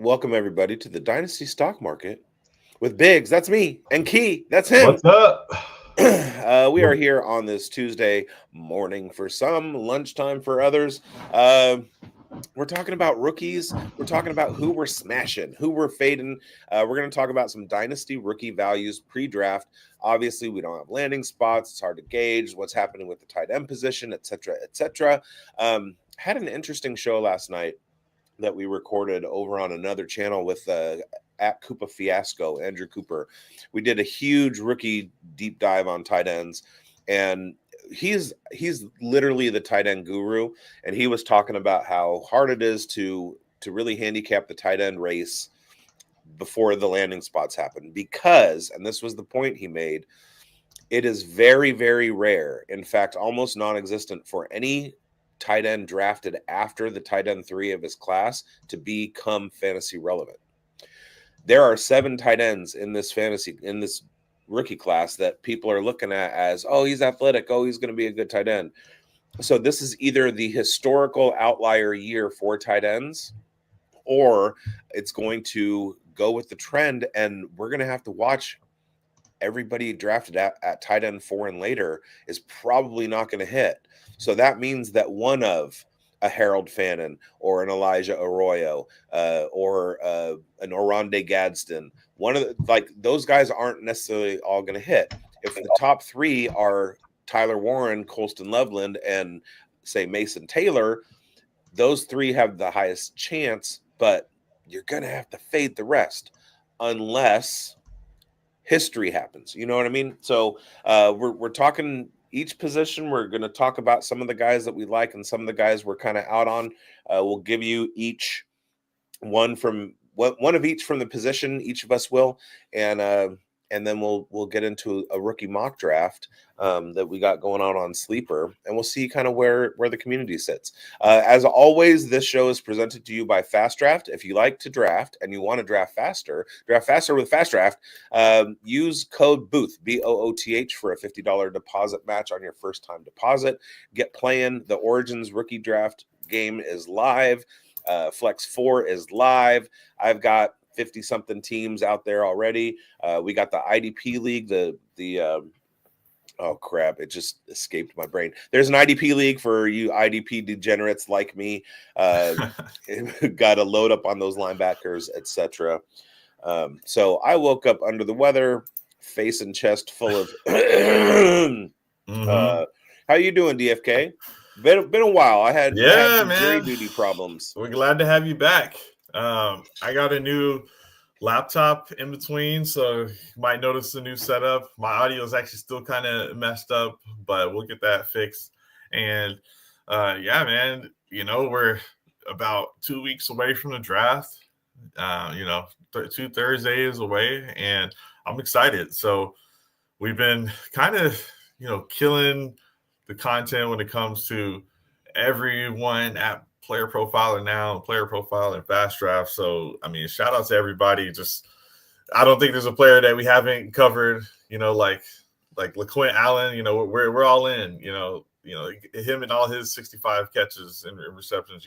Welcome everybody to the Dynasty Stock Market with Bigz. That's me, and Key. That's him. What's up? We are here on this Tuesday morning for some, lunchtime for others. We're talking about rookies. We're talking about who we're smashing, who we're fading. We're going to talk about some Dynasty rookie values pre-draft. Obviously, we don't have landing spots. It's hard to gauge what's happening with the tight end position, et cetera, et cetera. Had an interesting show last night that we recorded over on another channel with at Koopa Fiasco, Andrew Cooper. We did a huge rookie deep dive on tight ends, and he's literally the tight end guru, and he was talking about how hard it is to really handicap the tight end race before the landing spots happen, because, and this was the point he made, it is very, very rare, in fact almost non-existent, for any tight end drafted after the tight end 3 of his class to become fantasy relevant. There are 7 tight ends in this rookie class that people are looking at as, oh, he's athletic, oh, he's going to be a good tight end. So this is either the historical outlier year for tight ends, or it's going to go with the trend, and we're going to have to watch everybody drafted at tight end 4 and later is probably not going to hit. So that means that one of a Harold Fannin or an Elijah Arroyo or an Oronde Gadsden, one of those guys aren't necessarily all going to hit. If the top 3 are Tyler Warren, Colston Loveland, and say Mason Taylor, those 3 have the highest chance, but you're going to have to fade the rest unless history happens. You know what I mean? So we're talking each position. We're going to talk about some of the guys that we like and some of the guys we're kind of out on. We'll give you each one of each from the position. Each of us will, and then we'll get into a rookie mock draft that we got going on Sleeper, and we'll see kind of where the community sits. As always, this show is presented to you by Fast Draft. If you like to draft and you want to draft faster with Fast Draft. Use code BOOTH, BOOTH, for a $50 deposit match on your first time deposit. Get playing. The Origins rookie draft game is live. Flex 4 is live. I've got 50-something teams out there already. We got the IDP league, oh crap, it just escaped my brain. There's an IDP league for you IDP degenerates like me. Got to load up on those linebackers, etc. So I woke up under the weather, face and chest full of how you doing, DFK? Been a while. I had some jury duty problems. We're glad to have you back. I got a new laptop in between, so you might notice a new setup. My audio is actually still kind of messed up, but we'll get that fixed. And man, we're about 2 weeks away from the draft. 2 Thursdays away, and I'm excited. So we've been kind of killing the content when it comes to everyone at PlayerProfiler now, PlayerProfiler and Fast Draft. So, I mean, shout out to everybody. Just, I don't think there's a player that we haven't covered, like LaQuint Allen, we're all in, him and all his 65 catches and receptions,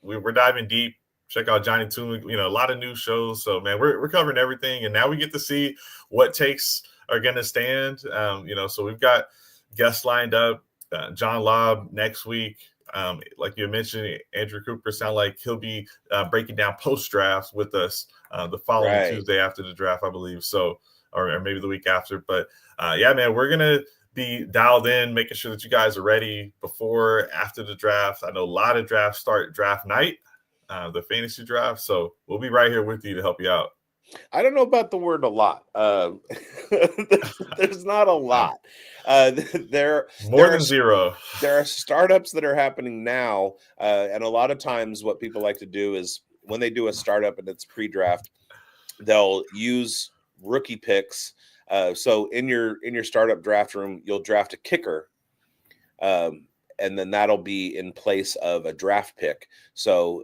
we're diving deep. Check out Johnny Toon, a lot of new shows. So, man, we're covering everything. And now we get to see what takes are going to stand. So we've got guests lined up. John Lobb next week. Like you mentioned, Andrew Cooper sound like he'll be breaking down post-drafts with us the following Tuesday after the draft, I believe. So, or maybe the week after. But, man, we're going to be dialed in, making sure that you guys are ready before, after the draft. I know a lot of drafts start draft night, the fantasy draft. So we'll be right here with you to help you out. I don't know about the word a lot. There's not a lot. There than zero. There are startups that are happening now, and a lot of times what people like to do is when they do a startup and it's pre-draft, they'll use rookie picks. So in your startup draft room, you'll draft a kicker, and then that'll be in place of a draft pick. So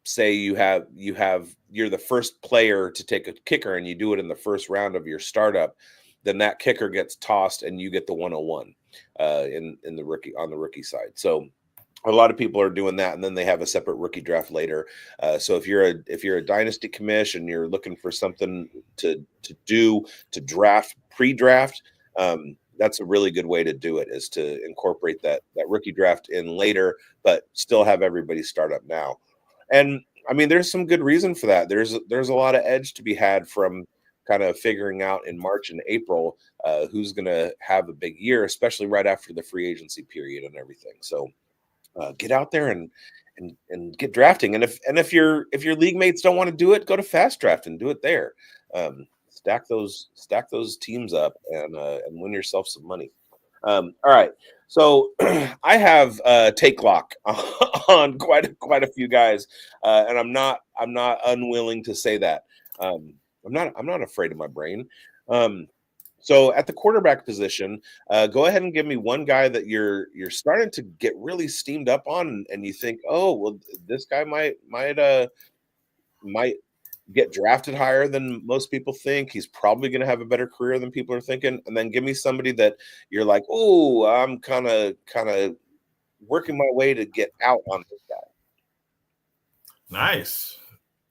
say you're the first player to take a kicker and you do it in the first round of your startup, then that kicker gets tossed and you get the 101 in the rookie, on the rookie side. So a lot of people are doing that, and then they have a separate rookie draft later. So if you're a dynasty commish and you're looking for something to draft pre-draft, that's a really good way to do it, is to incorporate that rookie draft in later, but still have everybody start up now. And I mean, there's some good reason for that. There's a lot of edge to be had from kind of figuring out in March and April who's going to have a big year, especially right after the free agency period and everything. So get out there and get drafting. And if your league mates don't want to do it, go to Fast Draft and do it there. Stack those teams up and win yourself some money. All right. So I have take lock on quite a few guys, and I'm not unwilling to say that. I'm not afraid of my brain. So at the quarterback position, go ahead and give me one guy that you're starting to get really steamed up on, and you think, oh, well, this guy might get drafted higher than most people think. He's probably going to have a better career than people are thinking. And then give me somebody that you're like, oh, I'm kind of working my way to get out on this guy. Nice.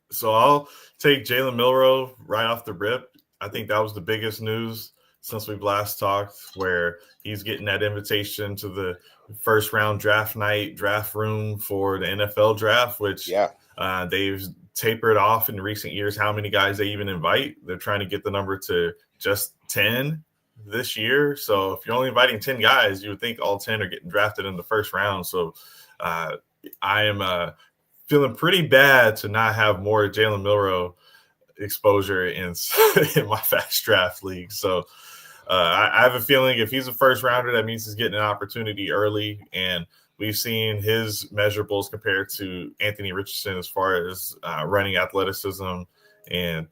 So I'll take Jalen Milroe right off the rip. I think that was the biggest news since we've last talked, where he's getting that invitation to the first round draft night draft room for the NFL draft, which they've tapered off in recent years how many guys they even invite. They're trying to get the number to just 10 this year. So if you're only inviting 10 guys, you would think all 10 are getting drafted in the first round. So I am feeling pretty bad to not have more Jalen Milroe exposure in my fast draft league. So I have a feeling if he's a first rounder, that means he's getting an opportunity early. And we've seen his measurables compared to Anthony Richardson as far as running athleticism. And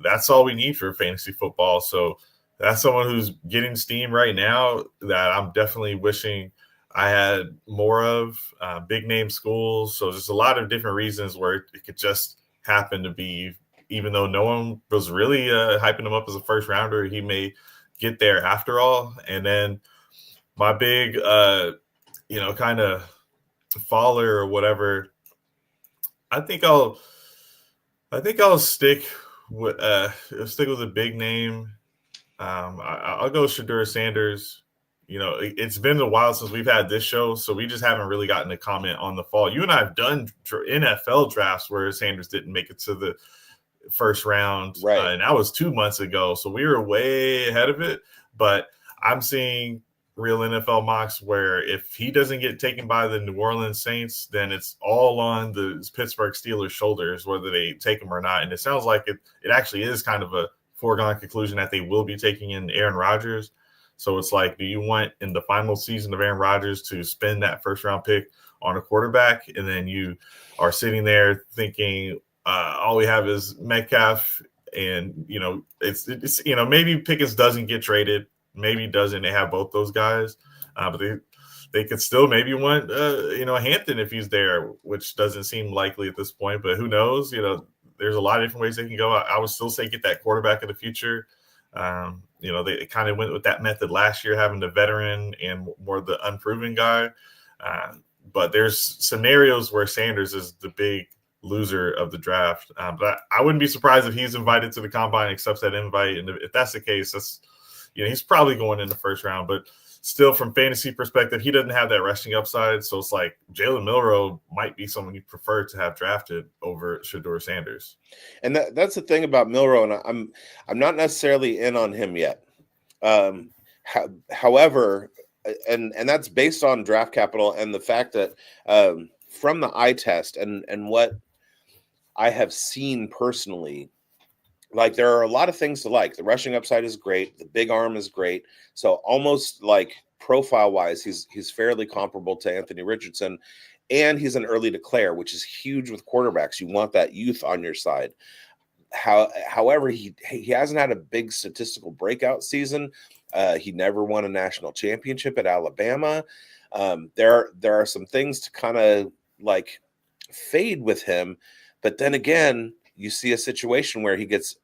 that's all we need for fantasy football. So that's someone who's getting steam right now that I'm definitely wishing I had more of. Big name schools. So there's a lot of different reasons where it could just happen to be, even though no one was really hyping him up as a first rounder, he may get there after all. And then my big kind of faller or whatever, I think I'll stick with a big name. I'll go Shedeur Sanders. It's been a while since we've had this show, so we just haven't really gotten to comment on the fall. You and I have done NFL drafts where Sanders didn't make it to the first round, right? And that was 2 months ago, so we were way ahead of it. But I'm seeing real NFL mocks where if he doesn't get taken by the New Orleans Saints, then it's all on the Pittsburgh Steelers' shoulders, whether they take him or not. And it sounds like it actually is kind of a foregone conclusion that they will be taking in Aaron Rodgers. So it's like, do you want in the final season of Aaron Rodgers to spend that first round pick on a quarterback? And then you are sitting there thinking, all we have is Metcalf, and it's maybe Pickens doesn't get traded, maybe doesn't. They have both those guys, but they could still maybe want Hampton if he's there, which doesn't seem likely at this point. But who knows? There's a lot of different ways they can go. I would still say get that quarterback of the future. They kind of went with that method last year, having the veteran and more the unproven guy. But there's scenarios where Sanders is the big loser of the draft. But I wouldn't be surprised if he's invited to the combine, accepts that invite. And if that's the case, that's, he's probably going in the first round. But still, from fantasy perspective, he doesn't have that rushing upside. So it's like Jalen Milroe might be someone you prefer to have drafted over Shedeur Sanders. And that's the thing about Milroe, and I'm not necessarily in on him yet. However, and that's based on draft capital and the fact that from the eye test and what I have seen personally, like there are a lot of things to like. The rushing upside is great. The big arm is great. So almost like profile wise, he's fairly comparable to Anthony Richardson, and he's an early declare, which is huge with quarterbacks. You want that youth on your side. However, he hasn't had a big statistical breakout season. He never won a national championship at Alabama. There are some things to kind of like fade with him, but then again, you see a situation where he gets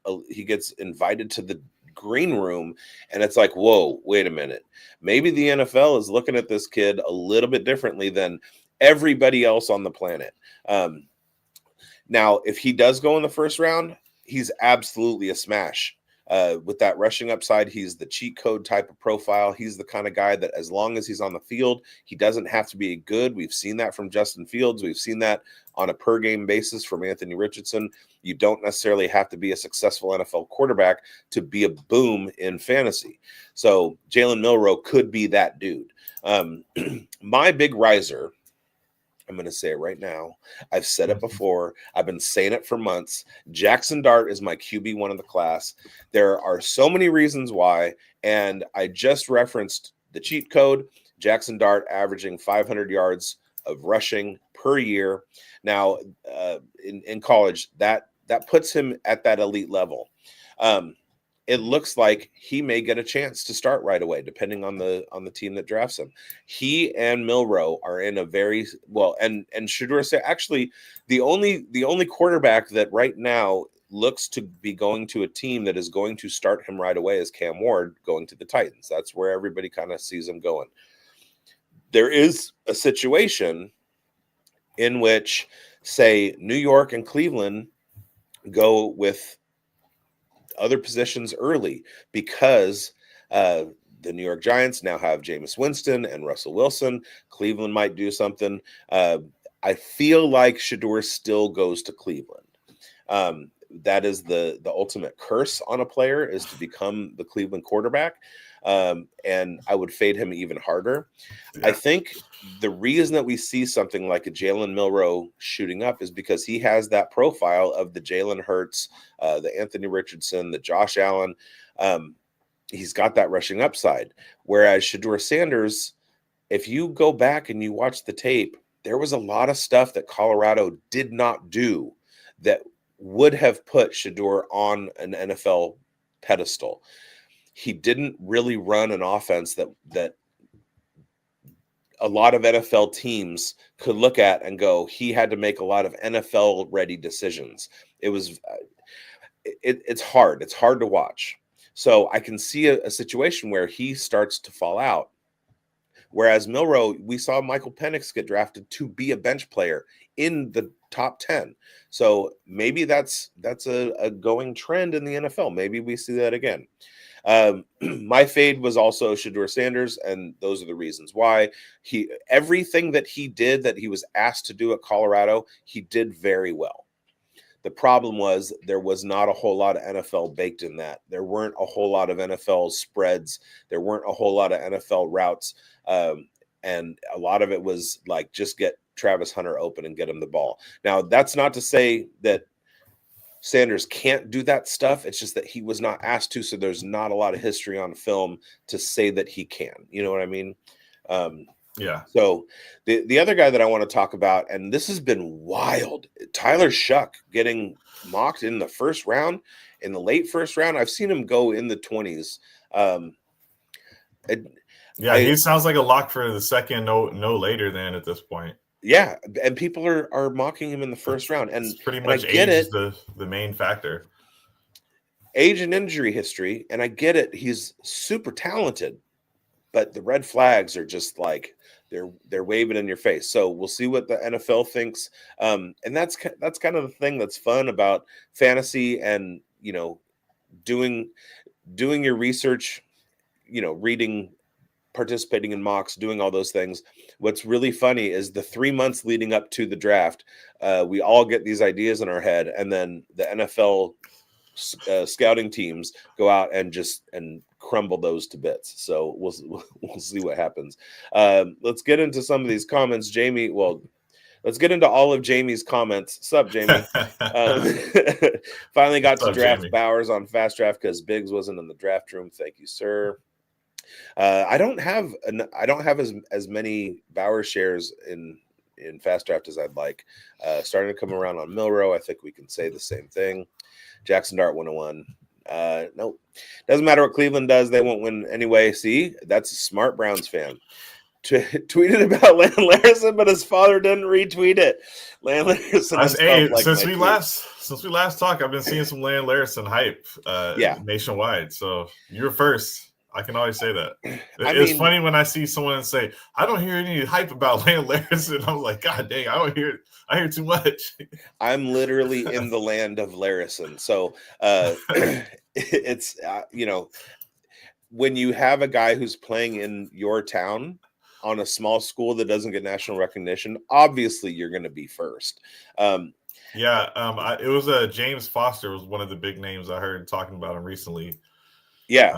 invited to the green room, and it's like, whoa, wait a minute. Maybe the NFL is looking at this kid a little bit differently than everybody else on the planet. Now, if he does go in the first round, he's absolutely a smash. With that rushing upside, he's the cheat code type of profile. He's the kind of guy that as long as he's on the field, he doesn't have to be good. We've seen that from Justin Fields. We've seen that on a per game basis from Anthony Richardson. You don't necessarily have to be a successful NFL quarterback to be a boom in fantasy. So Jalen Milroe could be that dude. My big riser, I'm going to say it right now. I've said it before. I've been saying it for months. Jackson Dart is my QB1 of the class. There are so many reasons why, and I just referenced the cheat code. Jackson Dart averaging 500 yards of rushing per year. Now, in college, that puts him at that elite level. It looks like he may get a chance to start right away, depending on the team that drafts him. He and Milroe are in a very well, and Shedeur said actually the only quarterback that right now looks to be going to a team that is going to start him right away is Cam Ward going to the Titans. That's where everybody kind of sees him going. There is a situation in which, say, New York and Cleveland go with other positions early because the New York Giants now have Jameis Winston and Russell Wilson. Cleveland might do something. I feel like Shedeur still goes to Cleveland. That is the ultimate curse on a player, is to become the Cleveland quarterback. And I would fade him even harder. Yeah. I think the reason that we see something like a Jalen Milroe shooting up is because he has that profile of the Jalen Hurts, the Anthony Richardson, the Josh Allen. He's got that rushing upside. Whereas Shedeur Sanders, if you go back and you watch the tape, there was a lot of stuff that Colorado did not do that would have put Shedeur on an NFL pedestal. He didn't really run an offense that a lot of NFL teams could look at and go, he had to make a lot of NFL ready decisions. It's hard. It's hard to watch. So I can see a situation where he starts to fall out. Whereas Milroe, we saw Michael Penix get drafted to be a bench player in the top 10. So maybe that's a going trend in the NFL. Maybe we see that again. My fade was also Shedeur Sanders, and those are the reasons why. Everything that he did that he was asked to do at Colorado, he did very well. The problem was there was not a whole lot of NFL baked in that. There weren't a whole lot of NFL spreads. There weren't a whole lot of NFL routes. And a lot of it was like, just get Travis Hunter open and get him the ball. Now, that's not to say that Sanders can't do that stuff. It's just that he was not asked to, so there's not a lot of history on film to say that he can. You know what I mean? Yeah. So the other guy that I want to talk about, and this has been wild, Tyler Shuck getting mocked in the first round, in the late first round. I've seen him go in the 20s. He sounds like a lock for the second, no later than at this point. Yeah, and people are mocking him in the first round, and it's pretty much age is the main factor. Age and injury history, and I get it. He's super talented, but the red flags are just like they're waving in your face. So we'll see what the NFL thinks, and that's kind of the thing that's fun about fantasy, and doing your research, reading, participating in mocks, doing all those things. What's really funny is the 3 months leading up to the draft, we all get these ideas in our head, and then the NFL scouting teams go out and crumble those to bits. So we'll see what happens. Let's get into some of these comments. Jamie, let's get into all of Jamie's comments. Sup, Jamie? Finally got to draft Jamie Bowers on Fast Draft because Bigz wasn't in the draft room. Thank you, sir. I don't have as many Bauer shares in Fast Draft as I'd like. Starting to come around on Milroe. I think we can say the same thing. Jackson Dart 101. Nope. Doesn't matter what Cleveland does. They won't win anyway. See, that's a smart Browns fan. Tweeted about Land Larson, but his father didn't retweet it. Land Larson. Since we last talked, I've been seeing some Land Larson hype nationwide. So you're first. I can always say that. I It's mean, funny when I see someone say, I don't hear any hype about Land Larison. I'm like, God dang, I hear too much. I'm literally in the land of Larison. So it's, when you have a guy who's playing in your town on a small school that doesn't get national recognition, obviously you're going to be first. Yeah, it was James Foster was one of the big names I heard talking about him recently. Yeah,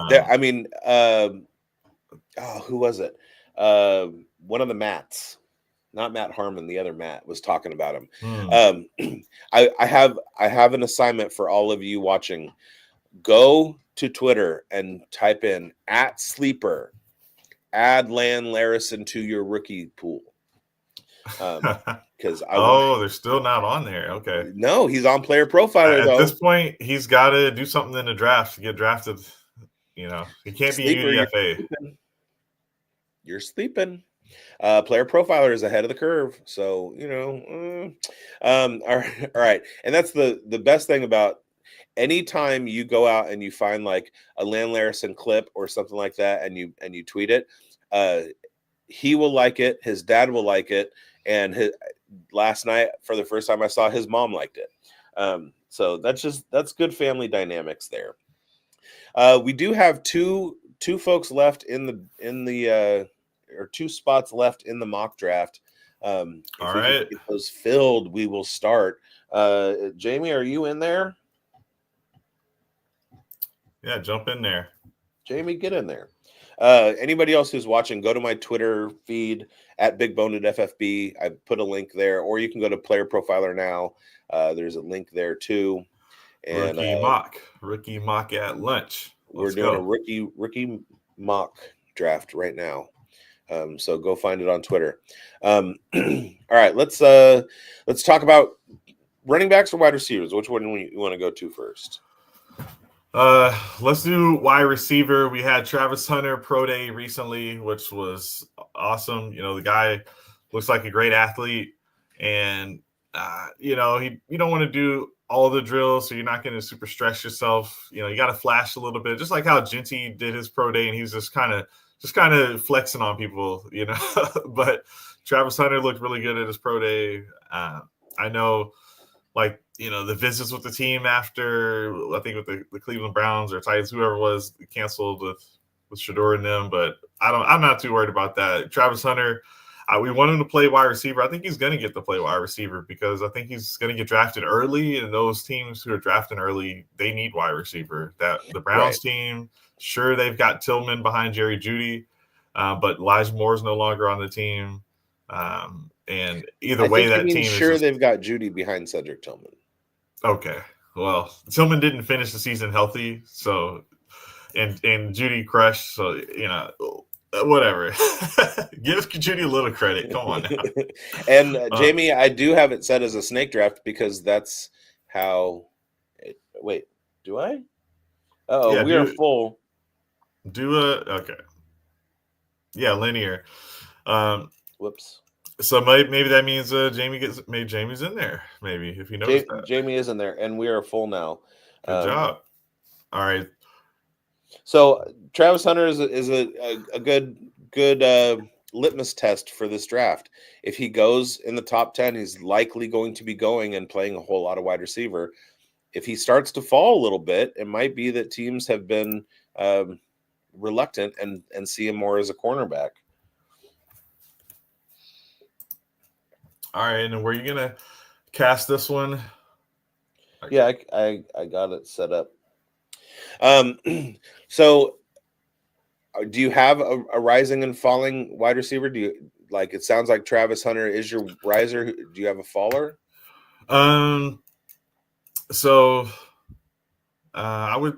who was it? One of the Matts, not Matt Harmon, the other Matt was talking about him. I have an assignment for all of you watching. Go to Twitter and type in @sleeper, add Land Larison to your rookie pool. Because they're still not on there. Okay. No, he's on Player Profiler though. At this point, he's got to do something in the draft to get drafted. He can't Sleeper, be UDFA. You're sleeping. Player Profiler is ahead of the curve, so all right. And that's the best thing about anytime you go out and you find like a Land Larison clip or something like that, and you tweet it, he will like it, his dad will like it, and last night for the first time I saw his mom liked it. So that's good family dynamics there. We do have two folks left in the or 2 spots left in the mock draft. If All we right. can get those filled, we will start. Jamie, are you in there? Yeah, jump in there. Jamie, get in there. Anybody else who's watching, go to my Twitter feed @BigBonedFFB. I put a link there, or you can go to Player Profiler now. There's a link there too. And rookie mock at lunch. We're doing a rookie mock draft right now. So go find it on Twitter. All right, let's talk about running backs or wide receivers. Which one you want to go to first? Let's do wide receiver. We had Travis Hunter Pro Day recently, which was awesome. The guy looks like a great athlete, and you don't want to do all the drills, so you're not going to super stress yourself. You got to flash a little bit, just like how Genty did his Pro Day, and he's just kind of flexing on people, But Travis Hunter looked really good at his Pro Day. I know, the visits with the team after, I think with the Cleveland Browns or Titans, whoever it was, canceled with Shador and them. But I'm not too worried about that. Travis Hunter, we want him to play wide receiver. I think he's going to get to play wide receiver because I think he's going to get drafted early. And those teams who are drafting early, they need wide receiver. That the Browns team, sure, they've got Tillman behind Jerry Jeudy, but Elijah Moore's no longer on the team. And either way, that team is they've got Jeudy behind Cedric Tillman. Okay. Well, Tillman didn't finish the season healthy, so and Jeudy crushed, so whatever. Give Jeudy a little credit. Come on now. And Jamie, I do have it set as a snake draft because that's how. Wait, do I? Oh, we are full. Okay. Yeah, linear. Whoops. So maybe that means Jamie's in there. Maybe if you noticed that. Jamie is in there, and we are full now. Good job. All right. So Travis Hunter is a good litmus test for this draft. If he goes in the top 10, he's likely going to be going and playing a whole lot of wide receiver. If he starts to fall a little bit, it might be that teams have been reluctant and see him more as a cornerback. All right, and were you gonna cast this one? Yeah, I got it set up. So do you have a rising and falling wide receiver? Do you it sounds like Travis Hunter is your riser. Do you have a faller? So I would.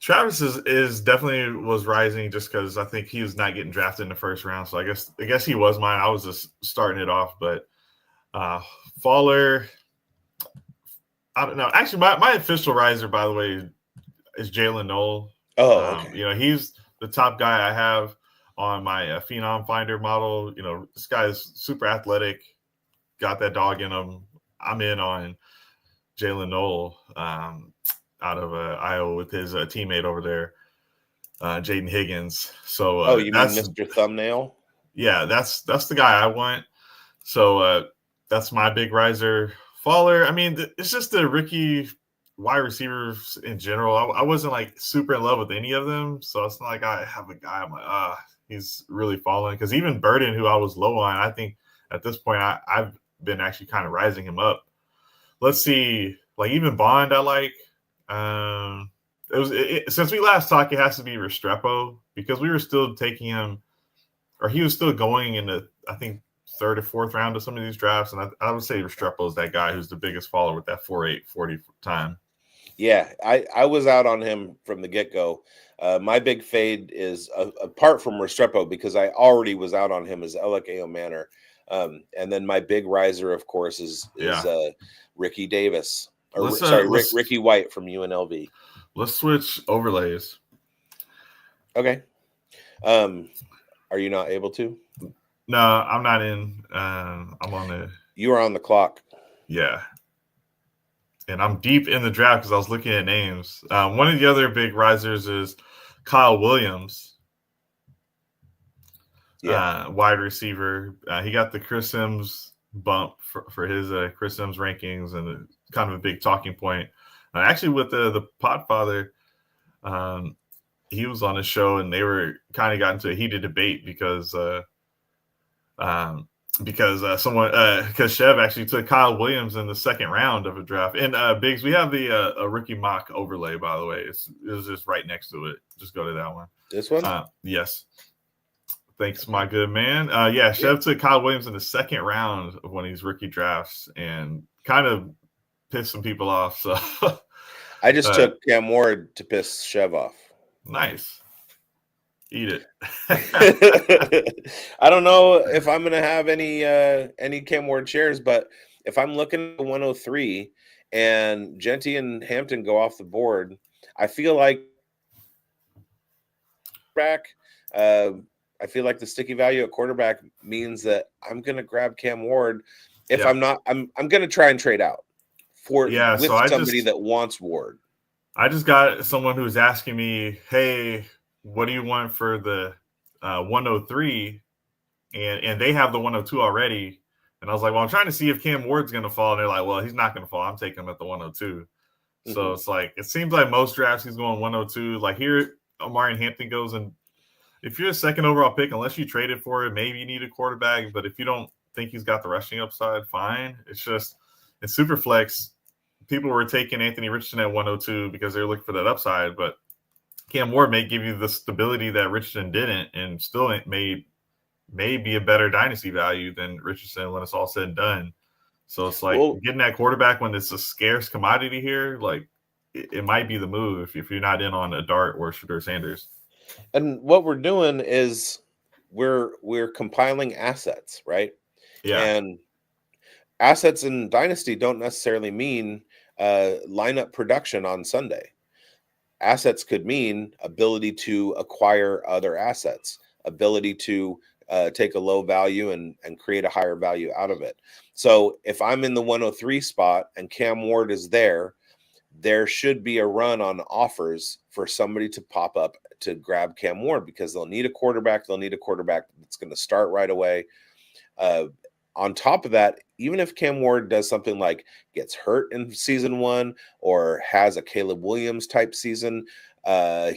Travis is definitely was rising just because I think he was not getting drafted in the first round. So I guess he was mine. I was just starting it off, but faller. I don't know. Actually, my official riser, by the way, is Jalen Noel. Oh, okay. He's the top guy I have on my Phenom Finder model. This guy is super athletic, got that dog in him. I'm in on Jalen Noel out of Iowa with his teammate over there. Jaden Higgins. So you mean Mr. Thumbnail? Yeah, that's the guy I want. So that's my big riser faller. I mean, it's just the rookie wide receivers in general. I wasn't like super in love with any of them, so it's not like I have a guy I'm like, he's really falling. Because even Burden, who I was low on, I think at this point I've been actually kind of rising him up. Let's see, like even Bond, I like. Since we last talked, it has to be Restrepo because we were still taking him, or he was still going in the, I think, third or fourth round of some of these drafts, and I would say Restrepo is that guy who's the biggest follower with that 4.8 40 time. Yeah, I was out on him from the get-go. My big fade is, apart from Restrepo, because I already was out on him, as Elekeo Manor. And then my big riser, of course, is Ricky Davis. Ricky White from UNLV. Let's switch overlays. Okay. Are you not able to? No, I'm not in. I'm on the. You are on the clock. Yeah. And I'm deep in the draft because I was looking at names. One of the other big risers is Kyle Williams. Yeah. Wide receiver. He got the Chris Sims bump for his Chris Sims rankings, and kind of a big talking point. Actually, with the Podfather, he was on the show, and they were kind of got into a heated debate because Chev actually took Kyle Williams in the second round of a draft. And Bigz, we have the a rookie mock overlay, by the way. It's just right next to it. Just go to that one. This one? Yes. Thanks, my good man. Chev took Kyle Williams in the second round of one of these rookie drafts and kind of pissed some people off. So I just took Cam Ward to piss Chev off. Nice. Eat it. I don't know if I'm going to have any Cam Ward shares, but if I'm looking at 103 and Genty and Hampton go off the board, I feel like I feel like the sticky value at quarterback means that I'm going to grab Cam Ward. If I'm not, I'm going to try and trade out with somebody that wants Ward. I just got someone who's asking me, hey, what do you want for the 103? And they have the 102 already. And I was like, well, I'm trying to see if Cam Ward's going to fall. And they're like, well, he's not going to fall. I'm taking him at the 102. Mm-hmm. So it's like, it seems like most drafts he's going 102. Like here, Omari Hampton goes, and if you're a second overall pick, unless you traded for it, maybe you need a quarterback. But if you don't think he's got the rushing upside, fine. It's just in superflex, people were taking Anthony Richardson at 102 because they were looking for that upside. But Cam Ward may give you the stability that Richardson didn't, and still may be a better dynasty value than Richardson when it's all said and done. So it's like getting that quarterback when it's a scarce commodity here, like it might be the move if you're not in on a Dart or Shedeur Sanders. And what we're doing is we're compiling assets, right? Yeah. And assets in Dynasty don't necessarily mean lineup production on Sunday. Assets could mean ability to acquire other assets, ability to take a low value and create a higher value out of it. So if I'm in the 103 spot and Cam Ward is there should be a run on offers for somebody to pop up to grab Cam Ward because they'll need a quarterback. They'll need a quarterback that's going to start right away. On top of that, even if Cam Ward does something like gets hurt in season one or has a Caleb Williams type season,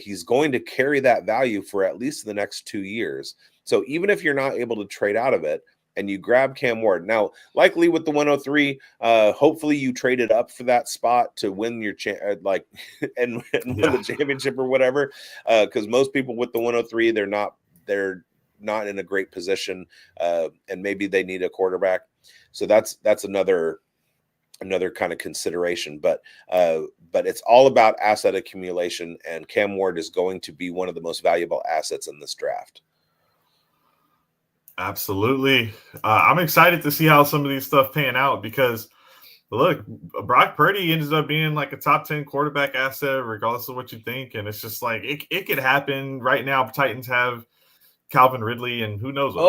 he's going to carry that value for at least the next 2 years. So even if you're not able to trade out of it and you grab Cam Ward, now likely with the 103, hopefully you traded up for that spot to win your win the championship or whatever. Because most people with the 103, they're not in a great position, and maybe they need a quarterback. So that's another kind of consideration. But it's all about asset accumulation, and Cam Ward is going to be one of the most valuable assets in this draft. Absolutely. I'm excited to see how some of these stuff pan out because, look, Brock Purdy ended up being like a top 10 quarterback asset, regardless of what you think. And it's just like it could happen right now. Titans have Calvin Ridley, and who knows what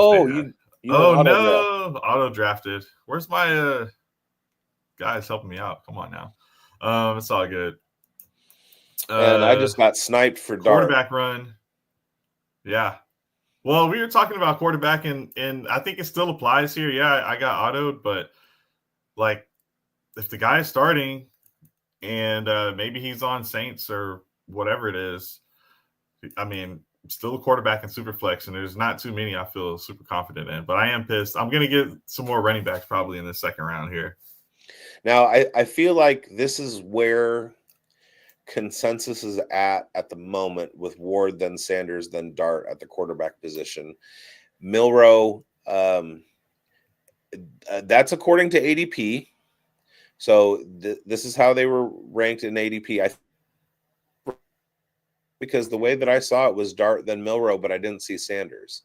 auto drafted. Where's my guys helping me out? Come on now. It's all good. And I just got sniped for quarterback run. Yeah. Well, we were talking about quarterback, and I think it still applies here. Yeah, I got autoed, but like if the guy is starting and maybe he's on Saints or whatever it is, I mean, still a quarterback in superflex, and there's not too many I feel super confident in. But I am pissed. I'm going to get some more running backs probably in the second round here. Now, I feel like this is where consensus is at the moment, with Ward, then Sanders, then Dart at the quarterback position. Milrow, that's according to ADP. So this is how they were ranked in ADP. Because the way that I saw it was Dart, then Milrow, but I didn't see Sanders.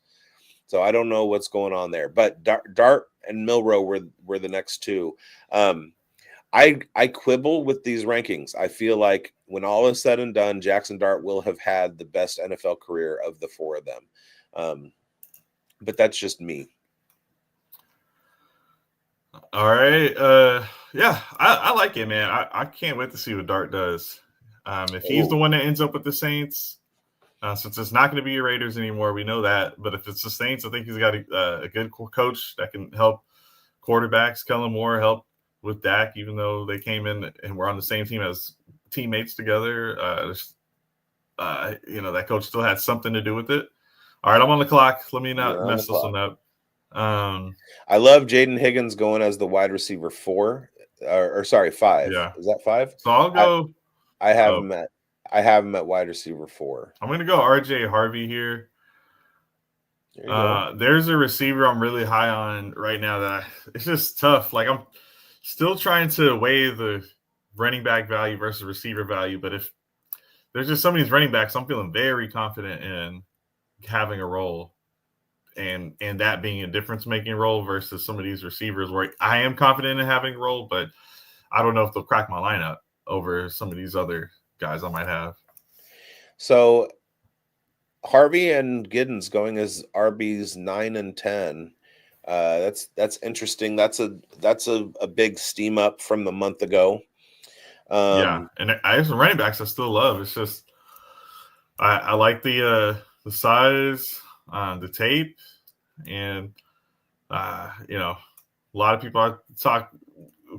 So I don't know what's going on there. But Dart and Milrow were the next two. I quibble with these rankings. I feel like when all is said and done, Jackson Dart will have had the best NFL career of the four of them. But that's just me. All right. Yeah, I like it, man. I can't wait to see what Dart does. If he's the one that ends up with the Saints, since it's not going to be your Raiders anymore, we know that. But if it's the Saints, I think he's got a good coach that can help quarterbacks. Kellen Moore helped with Dak, even though they came in and were on the same team as teammates together. That coach still had something to do with it. All right, I'm on the clock. Let me not mess this one up. I love Jaden Higgins going as the wide receiver 4, or 5. Yeah. Is that 5? So I'll go. I have him at wide receiver 4. I'm going to go RJ Harvey here. There's a receiver I'm really high on right now that it's just tough. Like I'm still trying to weigh the running back value versus receiver value, but if there's just some of these running backs I'm feeling very confident in having a role, and that being a difference-making role versus some of these receivers where I am confident in having a role, but I don't know if they'll crack my lineup over some of these other guys I might have. So Harvey and Giddens going as RBs 9 and 10. That's interesting. That's a big steam up from the month ago. And I have some running backs I still love. It's just I like the size, the tape, and a lot of people I talk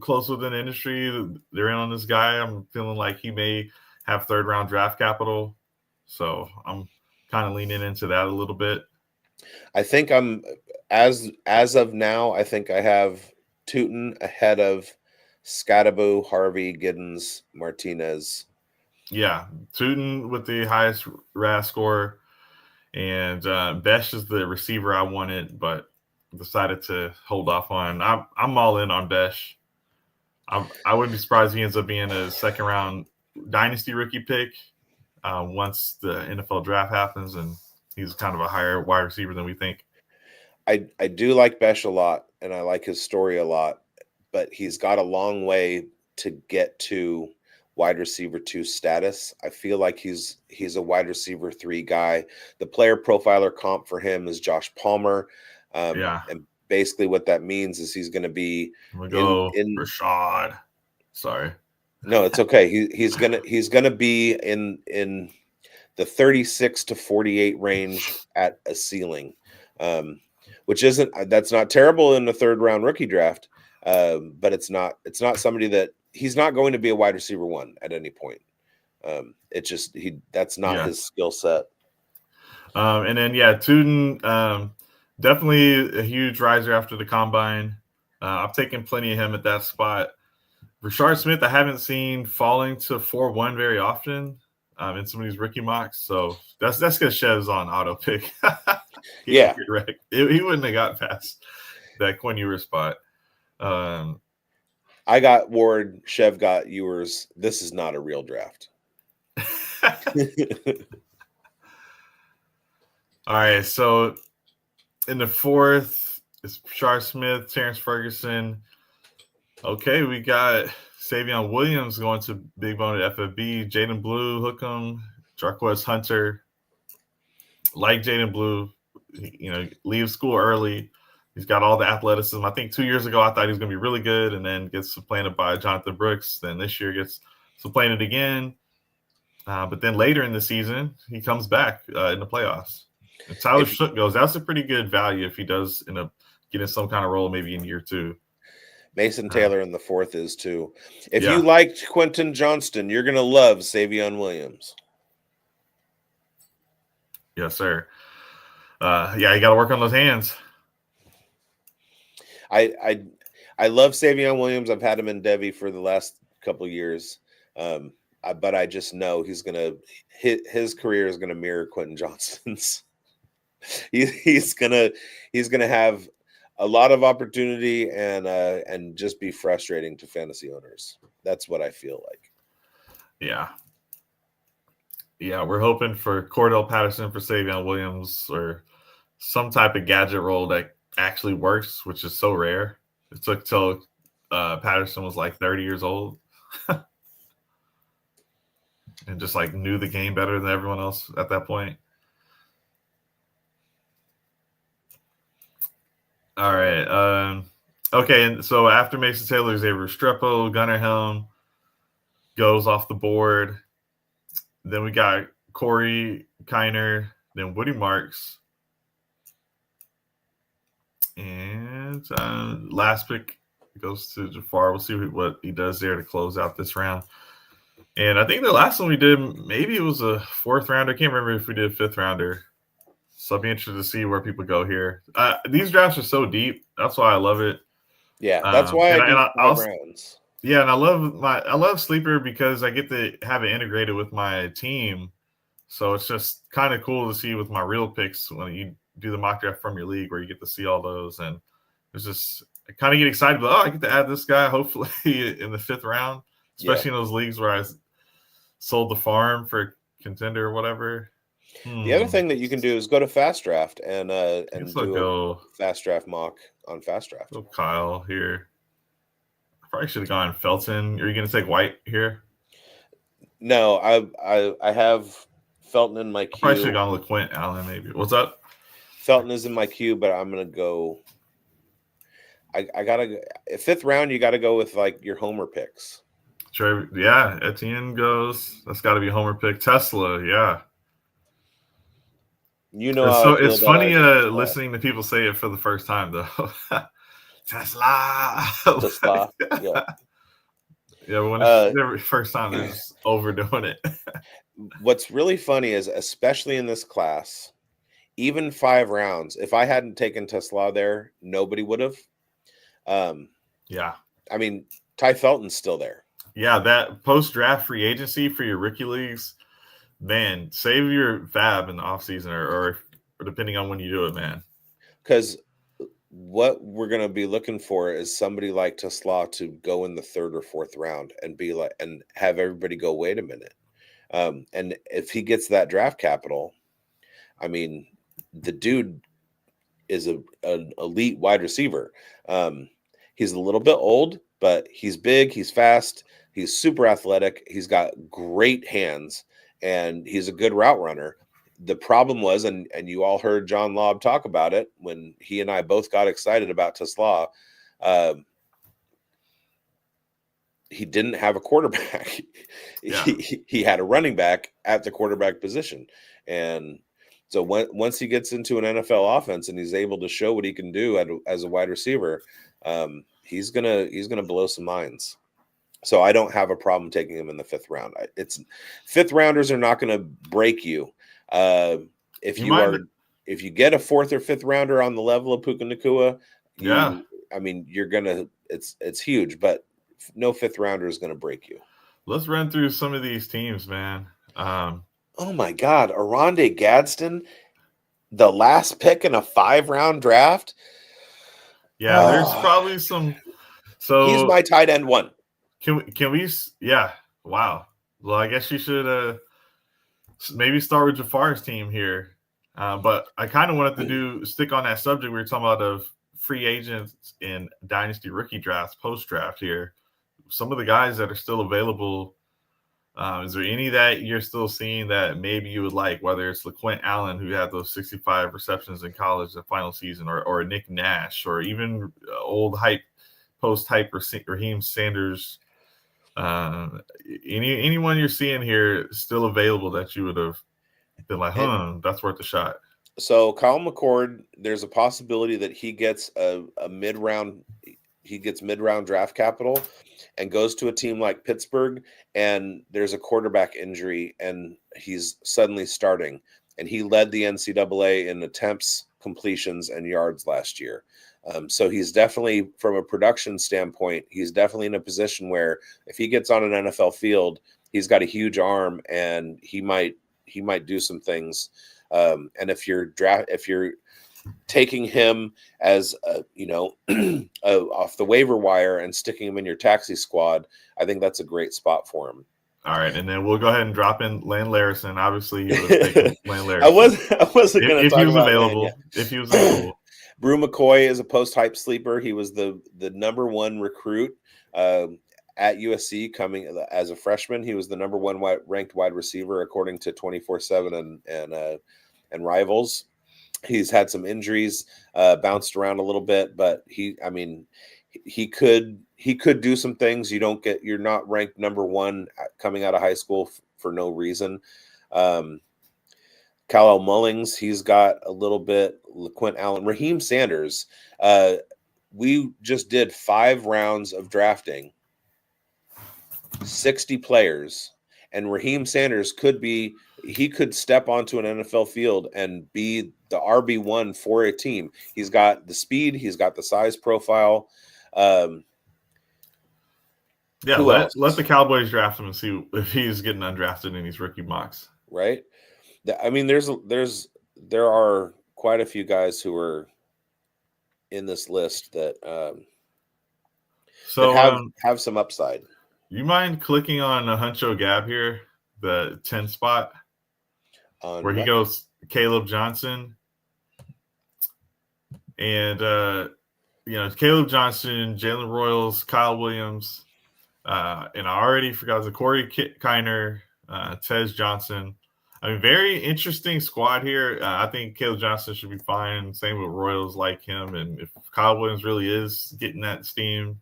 close within the industry, they're in on this guy. I'm feeling like he may have third round draft capital, so I'm kind of leaning into that a little bit. I think I'm as of now, I think I have Tootin ahead of Scattaboo, Harvey, Giddens, Martinez. Yeah, Tootin with the highest RAS score, and Besh is the receiver I wanted, but decided to hold off on. I'm all in on Besh. I wouldn't be surprised if he ends up being a second round Dynasty rookie pick once the NFL draft happens, and he's kind of a higher wide receiver than we think. I do like Besh a lot, and I like his story a lot, but he's got a long way to get to wide receiver 2 status. I feel like he's a wide receiver 3 guy. The player profiler comp for him is Josh Palmer. And basically what that means is he's going to be in Rashad. Sorry. No, it's okay. He's gonna be in the 36 to 48 range at a ceiling, which that's not terrible in the third round rookie draft, but it's not somebody that he's not going to be a wide receiver 1 at any point. That's not his skill set. And then Tootin, definitely a huge riser after the combine. I've taken plenty of him at that spot. Rashard Smith, I haven't seen falling to 4-1 very often in some of these rookie mocks. So that's because Chev's on auto pick. He wouldn't have got past that Quinn Ewers spot. I got Ward, Chev got Ewers. This is not a real draft. All right, so in the 4th, it's Rashard Smith, Terrence Ferguson. Okay, we got Savion Williams going to Big Bone at FFB. Jaden Blue, Hookem, Jarquez Hunter. Like Jaden Blue, leaves school early. He's got all the athleticism. I think 2 years ago, I thought he was going to be really good, and then gets supplanted by Jonathan Brooks. Then this year gets supplanted again. But then later in the season, he comes back in the playoffs. If Tyler Shook goes, that's a pretty good value if he does end up getting some kind of role maybe in year 2. Mason Taylor in the 4th is too. If Yeah. you liked Quentin Johnston, you're going to love Savion Williams. Yes, sir. Yeah, you got to work on those hands. I love Savion Williams. I've had him in Devy for the last couple of years. But I just know his career is gonna mirror Quentin Johnston's. he's gonna have a lot of opportunity and just be frustrating to fantasy owners. That's what I feel like. Yeah. Yeah, we're hoping for Cordell Patterson for Savion Williams or some type of gadget role that actually works, which is so rare. It took till Patterson was like 30 years old and just like knew the game better than everyone else at that point. All right. Okay, and so after Mason Taylor, Xavier Restrepo, Gunnar Helm goes off the board. Then we got Corey Kiner, then Woody Marks. And last pick goes to Jafar. We'll see what he does there to close out this round. And I think the last one we did, maybe it was a 4th rounder. I can't remember if we did a 5th rounder. So I'll be interested to see where people go here. These drafts are so deep. That's why I love it. Yeah, that's why I do 5 rounds. Yeah, and I love Sleeper because I get to have it integrated with my team. So it's just kind of cool to see with my real picks when you do the mock draft from your league where you get to see all those. And it's just I kind of get excited, but I get to add this guy hopefully in the 5th round, especially in those leagues where I sold the farm for contender or whatever. The other thing that you can do is go to Fast Draft and do a Fast Draft mock on Fast Draft. Oh, Kyle here. I probably should have gone Felton. Are you going to take White here? No, I have Felton in my queue. I probably should have gone LeQuint Allen maybe. What's up? Felton is in my queue, but I'm going to go. I gotta 5th round. You got to go with like your homer picks. Yeah, Etienne goes. That's got to be a homer pick. Tesla, yeah. You know, so it's funny listening to people say it for the first time though. Tesla. Yeah. Yeah, but when it's the first time, they're just overdoing it. What's really funny is, especially in this class, even 5 rounds, if I hadn't taken Tesla there, nobody would have. Yeah. I mean, Ty Felton's still there. Yeah, that post-draft free agency for your rookie leagues, man, save your fab in the offseason or depending on when you do it, man. Because what we're going to be looking for is somebody like Tesla to go in the 3rd or 4th round and be like, and have everybody go, wait a minute. And if he gets that draft capital, I mean, the dude is an elite wide receiver. He's a little bit old, but he's big, he's fast, he's super athletic, he's got great hands, and he's a good route runner. The problem was, and you all heard John Lobb talk about it when he and I both got excited about Tesla, he didn't have a quarterback. Yeah. He had a running back at the quarterback position. And so once he gets into an NFL offense and he's able to show what he can do as a wide receiver, he's gonna blow some minds. So I don't have a problem taking him in the 5th round. It's 5th rounders are not going to break you. If you get a 4th or 5th rounder on the level of Puka Nacua, I mean, you're gonna it's huge, but no 5th rounder is going to break you. Let's run through some of these teams, man. Oh my God, Aronde Gadsden, the last pick in a 5-round draft. Yeah, there's probably some. So he's my tight end 1. Can we? Yeah. Wow. Well, I guess you should maybe start with Jafar's team here. But I kind of wanted to stick on that subject we were talking about of free agents in Dynasty rookie drafts, post-draft here. Some of the guys that are still available, is there any that you're still seeing that maybe you would like, whether it's LeQuint Allen, who had those 65 receptions in college the final season, or Nick Nash, or even old post-hype Raheem Sanders? Anyone you're seeing here still available that you would have been like, that's worth a shot? So Kyle McCord, there's a possibility that he gets a mid-round draft capital and goes to a team like Pittsburgh, and there's a quarterback injury and he's suddenly starting, and he led the NCAA in attempts, completions, and yards last year. So he's definitely, from a production standpoint, he's definitely in a position where if he gets on an NFL field, he's got a huge arm and he might do some things. And if you're taking him as off the waiver wire and sticking him in your taxi squad, I think that's a great spot for him. All right, and then we'll go ahead and drop in Lane Larison. Obviously, you would take Lane Larison. I wasn't going to talk about available. If he was available. Brew McCoy is a post-hype sleeper. He was the number one recruit at USC coming as a freshman. He was the number one ranked wide receiver according to 24/7 and Rivals. He's had some injuries, bounced around a little bit, but he could do some things. You're not ranked number one coming out of high school for no reason. Kyle Mullings, he's got a little bit. LaQuint Allen, Raheem Sanders. We just did 5 rounds of drafting, 60 players, and Raheem Sanders could step onto an NFL field and be the RB1 for a team. He's got the speed, he's got the size profile. Let the Cowboys draft him and see if he's getting undrafted in these rookie mocks. Right. I mean, there are quite a few guys who are in this list that have some upside. You mind clicking on a Huncho Gab here, the 10 spot, where he goes Caleb Johnson, and Caleb Johnson, Jalen Royals, Kyle Williams, and I already forgot the Corey Kiner, Tez Johnson. I mean, very interesting squad here. I think Caleb Johnson should be fine. Same with Royals, like him. And if Kyle Williams really is getting that steam,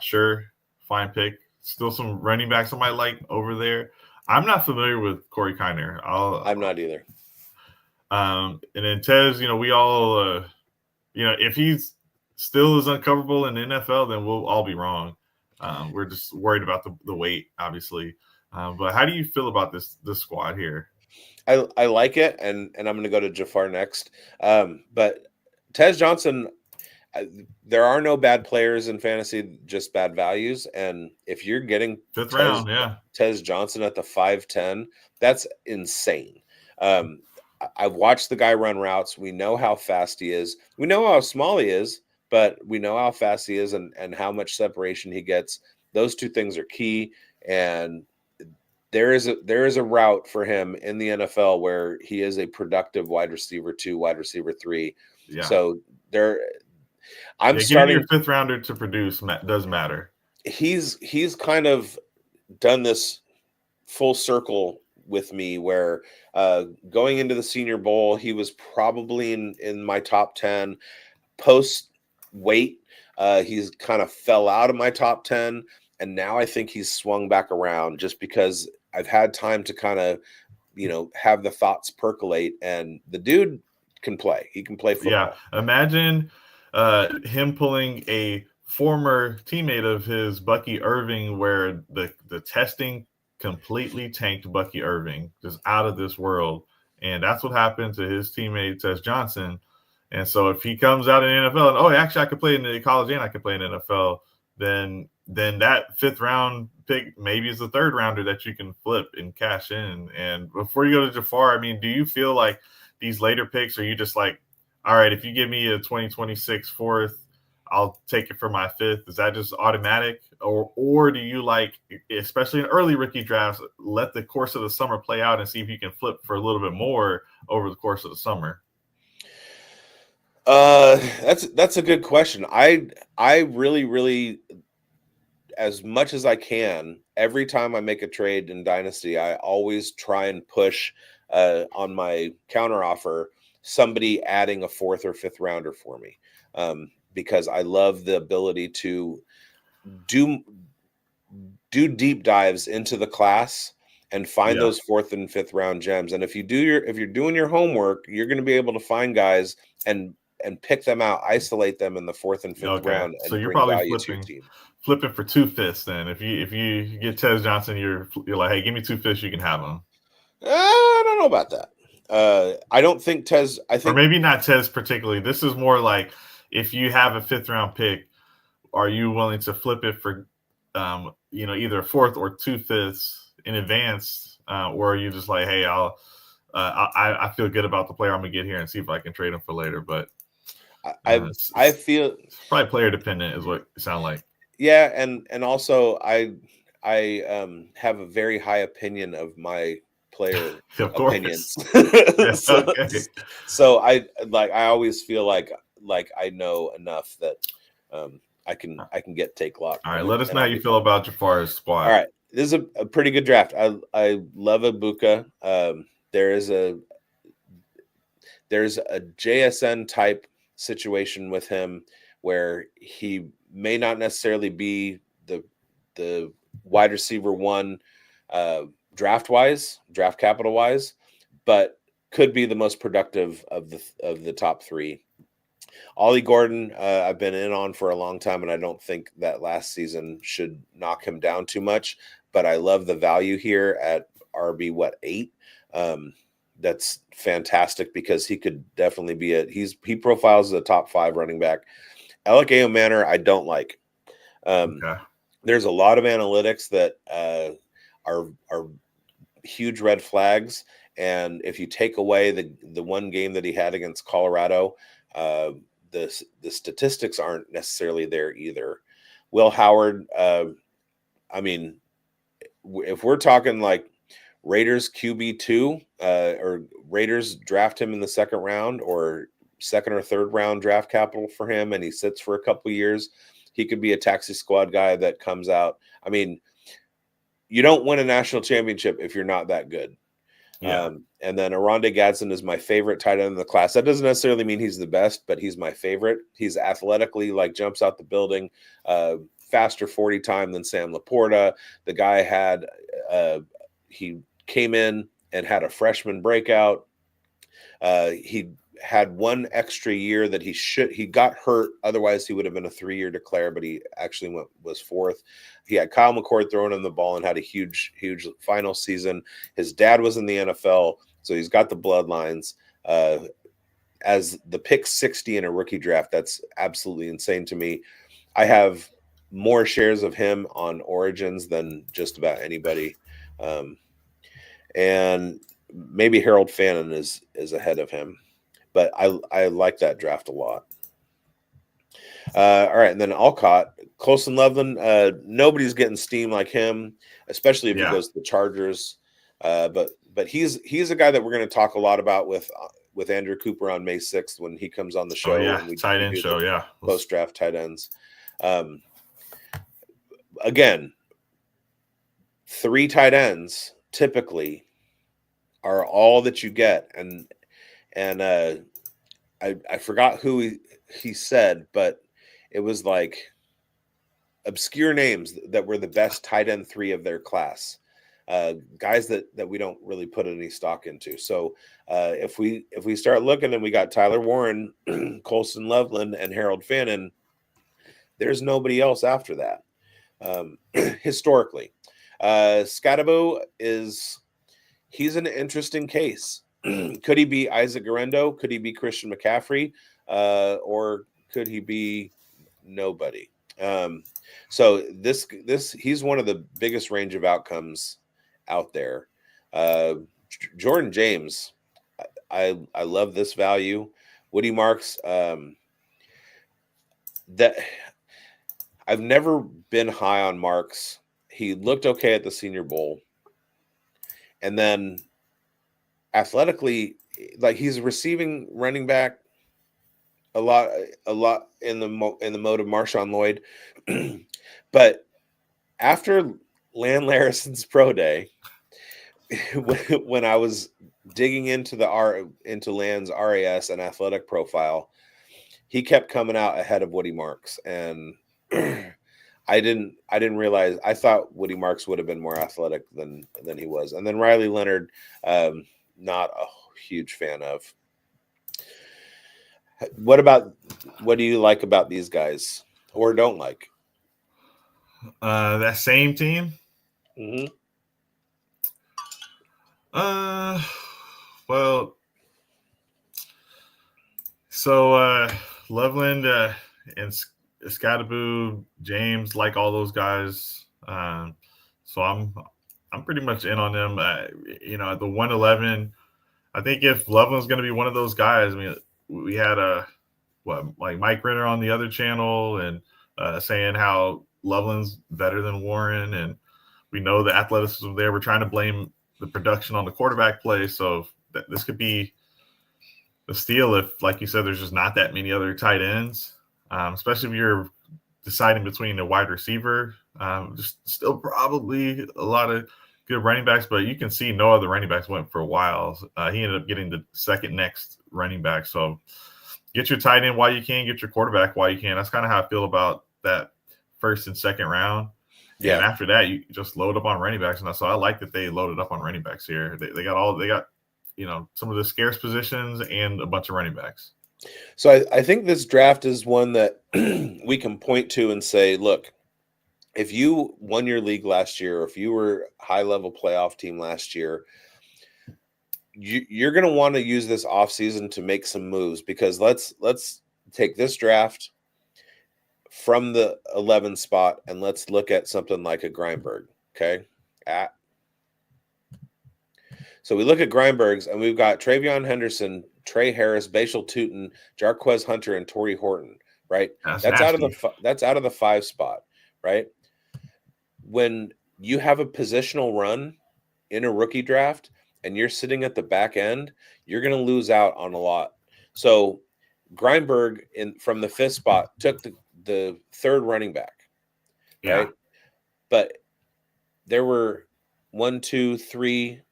sure, fine pick. Still some running backs I might like over there. I'm not familiar with Corey Kiner. I'm not either. And then Tez, we all, if he's still is uncoverable in the NFL, then we'll all be wrong. We're just worried about the weight, obviously. But how do you feel about this squad here? I like it, and I'm going to go to Jafar next. But Tez Johnson, there are no bad players in fantasy, just bad values. And if you're getting 5th round, Tez Johnson at the 5'10", that's insane. I've watched the guy run routes. We know how fast he is. We know how small he is, but we know how fast he is and how much separation he gets. Those two things are key. And there is a route for him in the NFL where he is a productive wide receiver 2, wide receiver 3. Yeah. So getting your 5th rounder to produce does matter. He's kind of done this full circle with me where going into the Senior Bowl, he was probably in my top 10. Post weight, he's kind of fell out of my top 10. And now I think he's swung back around just because I've had time to kind of, have the thoughts percolate, and the dude can play. He can play football. Yeah. Imagine him pulling a former teammate of his, Bucky Irving, where the testing completely tanked Bucky Irving, just out of this world. And that's what happened to his teammate, Tez Johnson. And so if he comes out in the NFL and, actually I could play in the college and I could play in the NFL, then that 5th round pick maybe is the 3rd rounder that you can flip and cash in. And before you go to Jafar, I mean, do you feel like these later picks, are you just like, all right, if you give me a 2026 4th, I'll take it for my 5th? Is that just automatic? Or do you, like, especially in early rookie drafts, let the course of the summer play out and see if you can flip for a little bit more over the course of the summer? That's a good question. I really, as much as I can, every time I make a trade in Dynasty, I always try and push on my counter offer somebody adding a 4th or 5th rounder for me, because I love the ability to do deep dives into the class and find those 4th and 5th round gems. And if you're doing your homework, you're going to be able to find guys and pick them out, isolate them in the 4th and 5th round, and so you're bring probably value to your team. Flipping for 2 5ths then. If you get Tez Johnson, you're like, hey, give me 2 5ths, you can have him. I don't know about that. I don't think Tez. Or maybe not Tez particularly. This is more like if you have a 5th round pick, are you willing to flip it for, either a 4th or 2 5ths in advance, or are you just like, hey, I feel good about the player I'm gonna get here and see if I can trade him for later. But I feel it's probably player dependent is what it sounds like. Yeah, and also I have a very high opinion of my player opinions. So I always feel like I know enough that I can take lock. All right, let us know how you feel about Jafar's squad. All right, this is a pretty good draft. I love Ibuka. There's a JSN type situation with him where he may not necessarily be the wide receiver one draft capital wise, but could be the most productive of the top 3. Ollie Gordon, I've been in on for a long time, and I don't think that last season should knock him down too much. But I love the value here at RB 8. That's fantastic because he could definitely be he profiles as a top 5 running back. Alec Manor, I don't like. There's a lot of analytics that are huge red flags, and if you take away the one game that he had against Colorado, the statistics aren't necessarily there either. Will Howard, I mean, if we're talking like Raiders QB2, or Raiders draft him in the 2nd round or 2nd or 3rd round draft capital for him, and he sits for a couple of years, he could be a taxi squad guy that comes out. I mean, you don't win a national championship if you're not that good. Yeah. And then Aronde Gadsden is my favorite tight end in the class. That doesn't necessarily mean he's the best, but he's my favorite. He's athletically jumps out the building, faster 40 time than Sam Laporta. The guy had he came in and had a freshman breakout. He had one extra year that he got hurt. Otherwise, he would have been a 3-year declare, but he actually was 4th. He had Kyle McCord throwing him the ball and had a huge final season. His dad was in the NFL, so he's got the bloodlines. As the pick 60 in a rookie draft, that's absolutely insane to me. I have more shares of him on Origins than just about anybody. And maybe Harold Fannin is ahead of him. But I like that draft a lot. All right, and then Alcott, Colson Loveland. Nobody's getting steam like him, especially if he goes to the Chargers. But he's a guy that we're going to talk a lot about with Andrew Cooper on May 6th when he comes on the show. Tight end show, post draft tight ends. Again, 3 tight ends typically are all that you get, and I forgot who he said, but it was like obscure names that were the best tight end 3 of their class, guys that we don't really put any stock into. So if we start looking and we got Tyler Warren, Colson Loveland, and Harold Fannin, there's nobody else after that. Historically, Scadabo he's an interesting case. Could he be Isaac Garendo? Could he be Christian McCaffrey? Or could he be nobody? So this he's one of the biggest range of outcomes out there. Jordan James, I love this value. Woody Marks, that I've never been high on Marks. He looked okay at the Senior Bowl, and then athletically, like he's receiving running back a lot in the mode of Marshawn Lloyd. But after Lan Larison's pro day, when I was digging into Lan's RAS and athletic profile, he kept coming out ahead of Woody Marks, and I didn't realize. I thought Woody Marks would have been more athletic than he was. And then Riley Leonard, not a huge fan of. What do you like about these guys or don't like? That same team. Mm-hmm. Well, so Loveland and Scottaboo, James, like all those guys. So I'm pretty much in on them. At the 111, I think if Loveland's going to be one of those guys, I mean, we had like Mike Renner on the other channel and saying how Loveland's better than Warren, and we know the athleticism there. We're trying to blame the production on the quarterback play, so this could be the steal if, like you said, there's just not that many other tight ends, especially if you're deciding between a wide receiver. Just still probably a lot of good running backs, but you can see no other running backs went for a while. He ended up getting the second next running back. So get your tight end while you can, get your quarterback while you can. That's kind of how I feel about that first and second round. Yeah. And after that, you just load up on running backs. And so I like that they loaded up on running backs here. They got some of the scarce positions and a bunch of running backs. So I think this draft is one that we can point to and say, look, if you won your league last year, or if you were a high-level playoff team last year, you're going to want to use this offseason to make some moves, because let's take this draft from the 11 spot and let's look at something like a Greinberg, okay? So we look at Greinberg's, and we've got Travion Henderson, Trey Harris, Bashal Tootin, Jarquez Hunter, and Torrey Horton, right? That's out of the 5 spot, right? When you have a positional run in a rookie draft and you're sitting at the back end, you're going to lose out on a lot. So Greinberg from the 5th spot took the 3rd running back, right? Yeah. But there were 3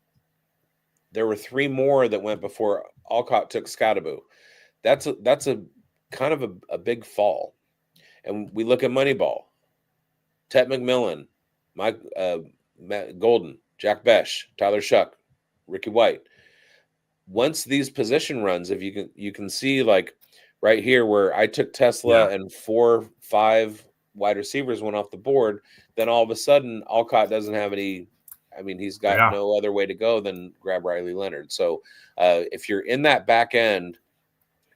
more that went before Alcott took Scottaboo. That's a kind of a big fall. And we look at Moneyball, Tet McMillan, Mike Matt Golden, Jack Besh, Tyler Shuck, Ricky White. Once these position runs, if you can see, like right here where I took Tesla and 4-5 wide receivers went off the board, then all of a sudden Alcott doesn't have any. I mean, he's got no other way to go than grab Riley Leonard. So if you're in that back end,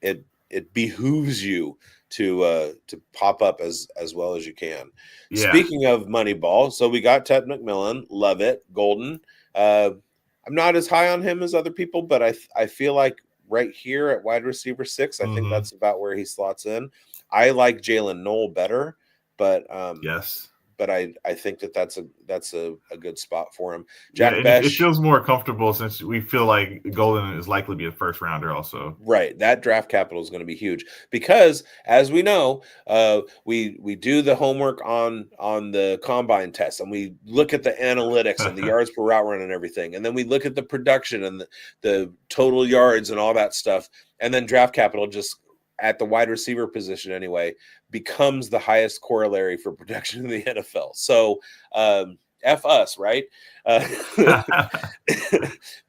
it behooves you to pop up as well as you can. Yeah. Speaking of Moneyball, so we got Ted McMillan, love it, Golden. I'm not as high on him as other people, but I feel like right here at wide receiver 6, I think that's about where he slots in. I like Jalen Knoll better, but yes. But I think that's a good spot for him. Jack Besh, it feels more comfortable since we feel like Golden is likely to be a first rounder also. Right. That draft capital is going to be huge because, as we know, we do the homework on the combine test, and we look at the analytics and the yards per route run and everything. And then we look at the production and the total yards and all that stuff. And then draft capital, just at the wide receiver position anyway, becomes the highest corollary for production in the NFL. So F us, right?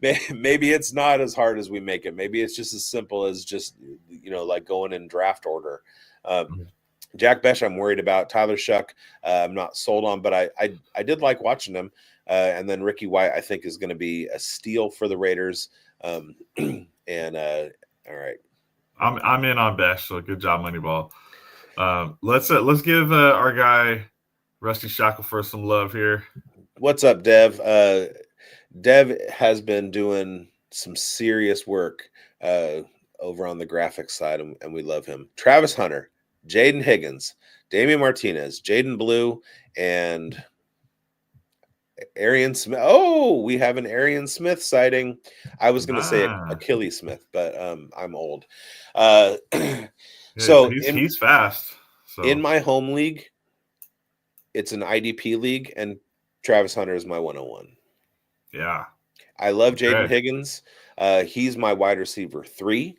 Maybe it's not as hard as we make it. Maybe it's just as simple as just, like going in draft order. Jack Besh, I'm worried about. Tyler Shuck, I'm not sold on, but I did like watching him. And then Ricky White, I think, is going to be a steal for the Raiders. All right. I'm in on Besh, so good job, Moneyball. Let's give our guy Rusty Shackelford some love here. What's up, Dev? Dev has been doing some serious work over on the graphics side, and we love him. Travis Hunter, Jaden Higgins, Damian Martinez, Jaden Blue, and Arian Smith. Oh, we have an Arian Smith sighting. I was going to say Achilles Smith, but I'm old. So he's fast. So. In my home league, it's an IDP league, and Travis Hunter is my 101. Yeah. I love Jaden Higgins. He's my wide receiver 3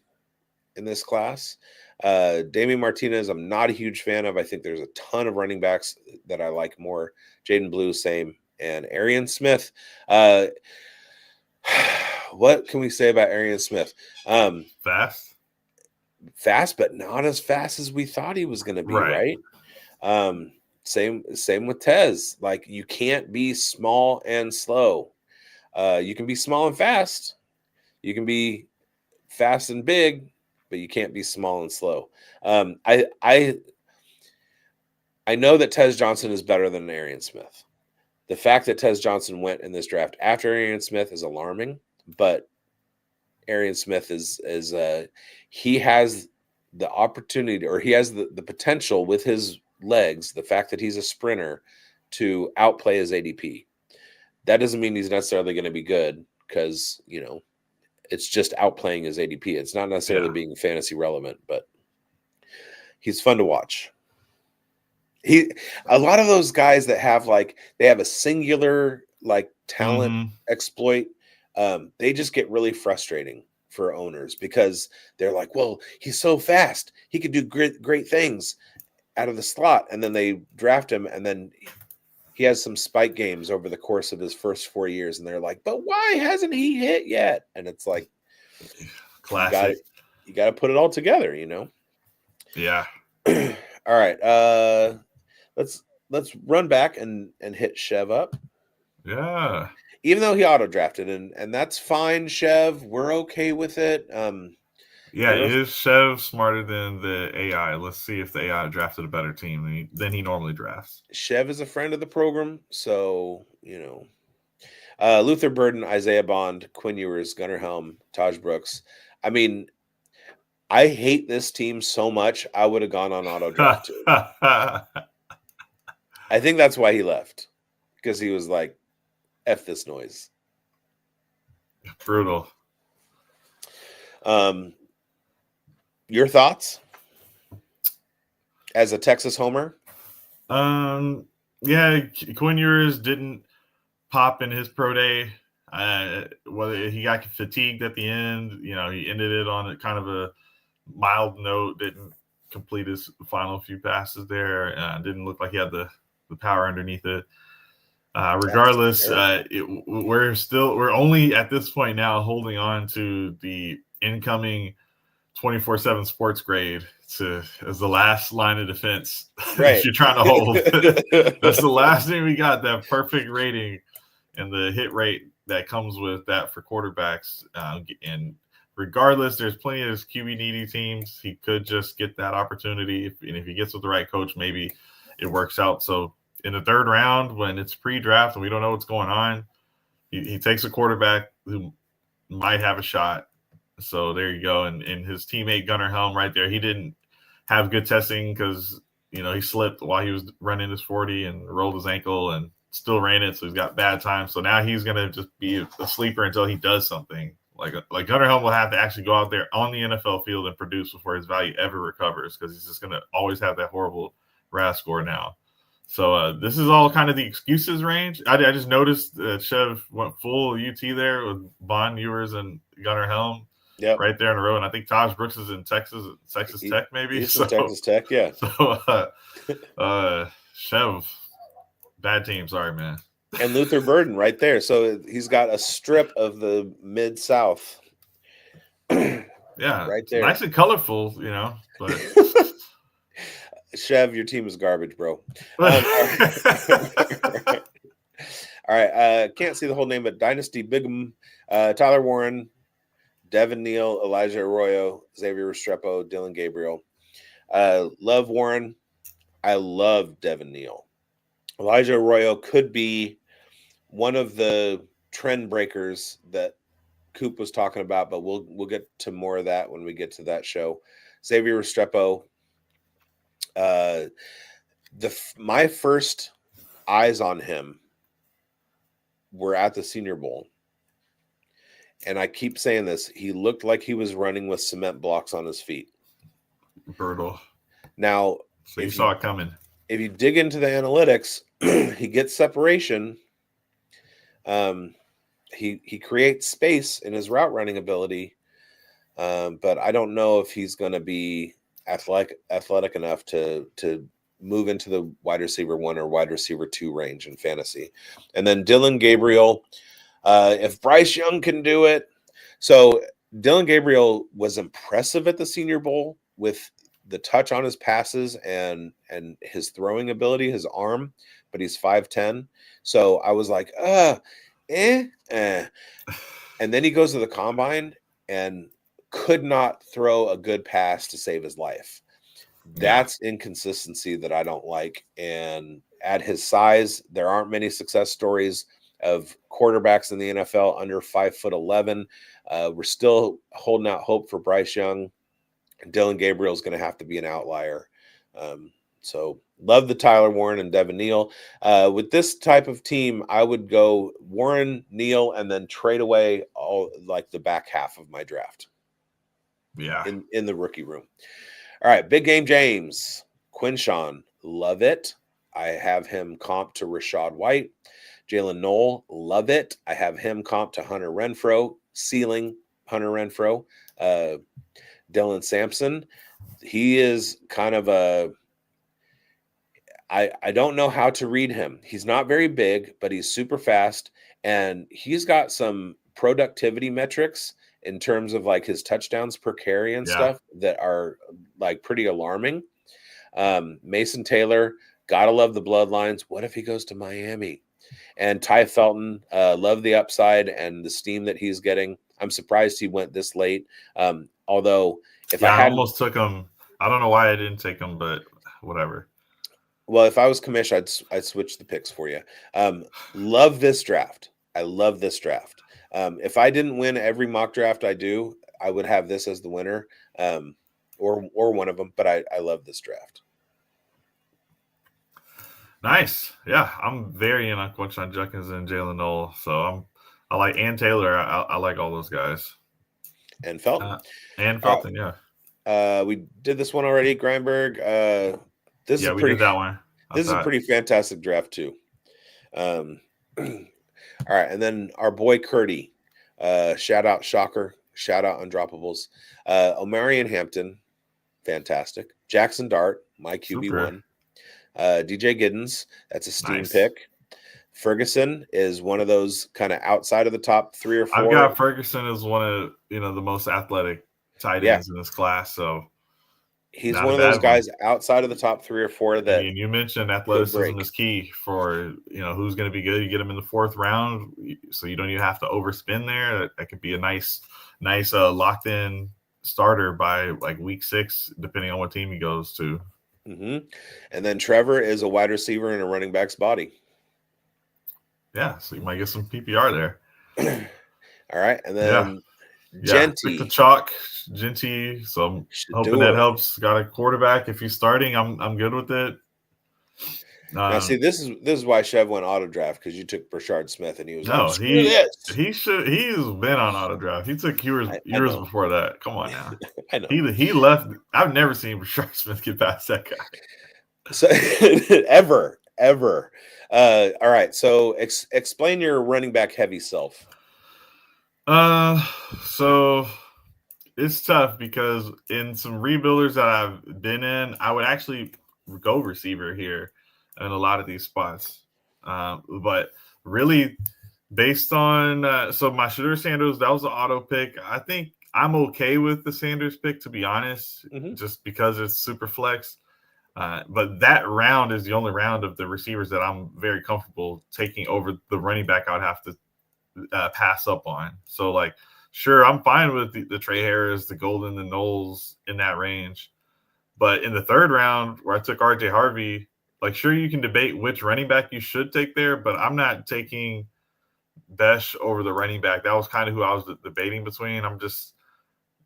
in this class. Damian Martinez, I'm not a huge fan of. I think there's a ton of running backs that I like more. Jaden Blue, same. And Arian Smith. What can we say about Arian Smith? Fast, but not as fast as we thought he was going to be, right? Same with Tez. Like, you can't be small and slow. You can be small and fast. You can be fast and big, but you can't be small and slow. I know that Tez Johnson is better than Arian Smith. The fact that Tez Johnson went in this draft after Arian Smith is alarming, but Arian Smith is he has the opportunity, or he has the potential with his legs, the fact that he's a sprinter, to outplay his ADP. That doesn't mean he's necessarily going to be good, because, it's just outplaying his ADP. It's not necessarily being fantasy relevant, but he's fun to watch. A lot of those guys that have they have a singular talent exploit, they just get really frustrating for owners, because they're like, well, he's so fast, he could do great things out of the slot, and then they draft him, and then he has some spike games over the course of his first 4 years, and they're like, but why hasn't he hit yet? And it's like, classic. You got to put it all together, Yeah. All right. Let's run back and hit Chev up. Yeah. Even though he auto drafted, and that's fine, Chev. We're okay with it. Is Chev smarter than the AI? Let's see if the AI drafted a better team than he normally drafts. Chev is a friend of the program, so Luther Burden, Isaiah Bond, Quinn Ewers, Gunnar Helm, Taj Brooks. I mean, I hate this team so much, I would have gone on auto draft too. I think that's why he left, because he was like, F this noise. Brutal. Your thoughts as a Texas homer? Quinn Ewers didn't pop in his pro day. Whether he got fatigued at the end, he ended it on a kind of a mild note, didn't complete his final few passes there. Didn't look like he had the power underneath it. Regardless, we're only at this point now holding on to the incoming 24/7 sports grade as the last line of defense that you're trying to hold. That's the last thing we got, that perfect rating and the hit rate that comes with that for quarterbacks. And regardless, there's plenty of QB needy teams. He could just get that opportunity. If he gets with the right coach, maybe it works out. So in the third round, when it's pre-draft and we don't know what's going on, he takes a quarterback who might have a shot. So there you go. And his teammate Gunnar Helm right there, he didn't have good testing because, he slipped while he was running his 40 and rolled his ankle and still ran it. So he's got bad time. So now he's going to just be a sleeper until he does something. Like Gunnar Helm will have to actually go out there on the NFL field and produce before his value ever recovers, because he's just going to always have that horrible RAS score now. So this is all kind of the excuses range. I just noticed that Chev went full UT there with Bond, Ewers, and Gunnar Helm right there in a row. And I think Taj Brooks is in Texas Tech, maybe. He's in Texas Tech, yeah. So Chev, bad team. Sorry, man. And Luther Burden right there. So he's got a strip of the Mid-South. Yeah. Right there. Nice and colorful, but... Chev, your team is garbage, bro. All right. Can't see the whole name, but Dynasty Bigz, Tyler Warren, Devin Neal, Elijah Arroyo, Xavier Restrepo, Dylan Gabriel. Love Warren. I love Devin Neal. Elijah Arroyo could be one of the trend breakers that Coop was talking about, but we'll get to more of that when we get to that show. Xavier Restrepo. My first eyes on him were at the Senior Bowl, and I keep saying this, he looked like he was running with cement blocks on his feet. Brutal. Now, so you saw it coming. If you dig into the analytics, he gets separation. He creates space in his route running ability, but I don't know if he's going to be athletic enough to move into the wide receiver 1 or wide receiver 2 range in fantasy. And then Dylan Gabriel, if Bryce Young can do it. So Dylan Gabriel was impressive at the Senior Bowl with the touch on his passes and his throwing ability, his arm, but he's 5'10". So I was like, And then he goes to the combine and could not throw a good pass to save his life. That's inconsistency that I don't like. And at his size, there aren't many success stories of quarterbacks in the NFL under 5'11". We're still holding out hope for Bryce Young. Dylan Gabriel is going to have to be an outlier. So love the Tyler Warren and Devin Neal. With this type of team, I would go Warren, Neal, and then trade away all like the back half of my draft. Yeah. In the rookie room. All right, Big Game James, Quinshawn, love it. I have him comp to Rashad White. Jalen Knoll, love it. I have him comp to Hunter Renfrow, ceiling Hunter Renfrow. Dylan Sampson, he is kind of I don't know how to read him. He's not very big, but he's super fast, and he's got some productivity metrics in terms of like his touchdowns per carry and stuff that are like pretty alarming. Mason Taylor, gotta love the bloodlines. What if he goes to Miami? And Ty Felton, love the upside and the steam that he's getting. I'm surprised he went this late. Although if I almost took him, I don't know why I didn't take him, but whatever. Well, if I was commish, I'd switch the picks for you. Love this draft. I love this draft. If I didn't win every mock draft I do, I would have this as the winner, or one of them. But I love this draft. Nice, yeah. I'm very in on Quinshon Judkins and Jalen Knoll, so I like Ann Taylor. I like all those guys. And Felton. Yeah. We did this one already. Greinberg. We did that one. This is a pretty fantastic draft too. All right, and then our boy Curdy, shout out Shocker, shout out Undroppables, Omarion Hampton, fantastic. Jackson Dart, my QB1. DJ Giddens, that's a steam pick. Ferguson is one of those kind of outside of the top 3 or 4. I've got Ferguson as one of the most athletic tight ends in this class, so he's one of those guys outside of the top 3 or 4 that. I mean, you mentioned athleticism is key for who's going to be good. You get him in the 4th round, so you don't even have to overspend there. That could be a nice locked in starter by like week 6, depending on what team he goes to. Mm-hmm. And then Trevor is a wide receiver in a running back's body. Yeah, so you might get some PPR there. All right, and then Genty. Pick the chalk, Genty. So I'm hoping that helps. Got a quarterback. If he's starting, I'm good with it. Now, see, this is why Chev went auto draft, because you took Brashard Smith and he was he's been on auto draft. He took years before that. Come on now. I know. He left. I've never seen Brashard Smith get past that guy. So ever. All right. So explain your running back heavy self. So it's tough because in some rebuilders that I've been in, I would actually go receiver here in a lot of these spots. But really based on, so my Shedeur Sanders, that was an auto pick. I think I'm okay with the Sanders pick, to be honest, just because it's super flex. But that round is the only round of the receivers that I'm very comfortable taking over the running back I would have to pass up on. So, like, sure, I'm fine with the Trey Harris, the Golden, the Knowles in that range. But in the 3rd round, where I took RJ Harvey, like, sure, you can debate which running back you should take there, but I'm not taking Besh over the running back. That was kind of who I was debating between. I'm just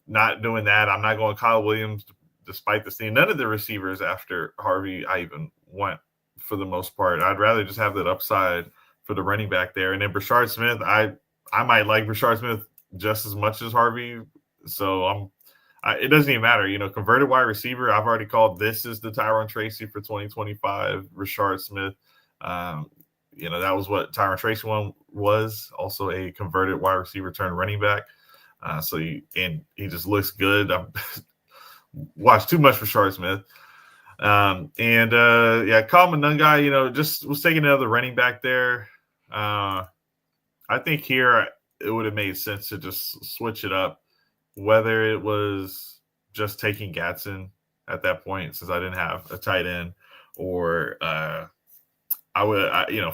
not doing that. I'm not going Kyle Williams, despite the scene. None of the receivers after Harvey I even went for the most part. I'd rather just have that upside for the running back there. And then Brashard Smith, I might like Brashard Smith just as much as Harvey. So it doesn't even matter. Converted wide receiver, I've already called this is the Tyron Tracy for 2025. Brashard Smith, that was what Tyron Tracy one was, also a converted wide receiver turned running back. And he just looks good. watched too much for Shard Smith. Common Nungai, just was taking another running back there. I think here it would have made sense to just switch it up, whether it was just taking Gatson at that point, since I didn't have a tight end, or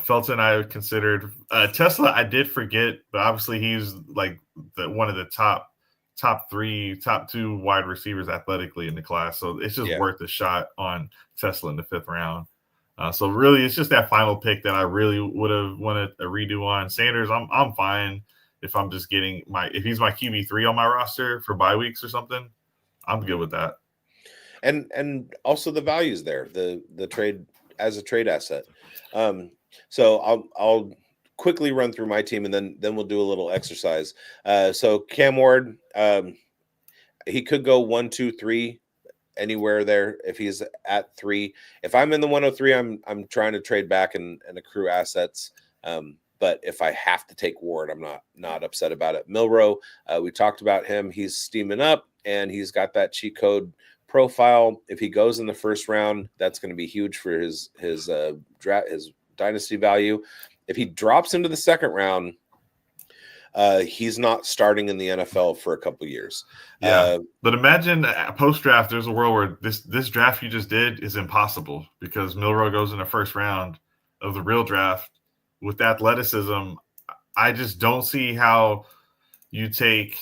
Felton I considered. Tesla I did forget, but obviously he's like one of the top two wide receivers athletically in the class. So it's just worth a shot on Tesla in the 5th round. So really it's just that final pick that I really would have wanted a redo on. Sanders, I'm fine if I'm just getting if he's my QB3 on my roster for bye weeks or something, I'm good with that. And also the value's there, the trade as a trade asset. So I'll quickly run through my team, and then we'll do a little exercise. So Cam Ward, he could go 1, 2, 3, anywhere there if he's at 3. If I'm in the 103, I'm trying to trade back and accrue assets. But if I have to take Ward, I'm not upset about it. Milrow, we talked about him. He's steaming up, and he's got that cheat code profile. If he goes in the 1st round, that's going to be huge for his dynasty value. If he drops into the 2nd round, he's not starting in the NFL for a couple years. But imagine post draft, there's a world where this draft you just did is impossible because Milrow goes in the 1st round of the real draft with athleticism. I just don't see how you take.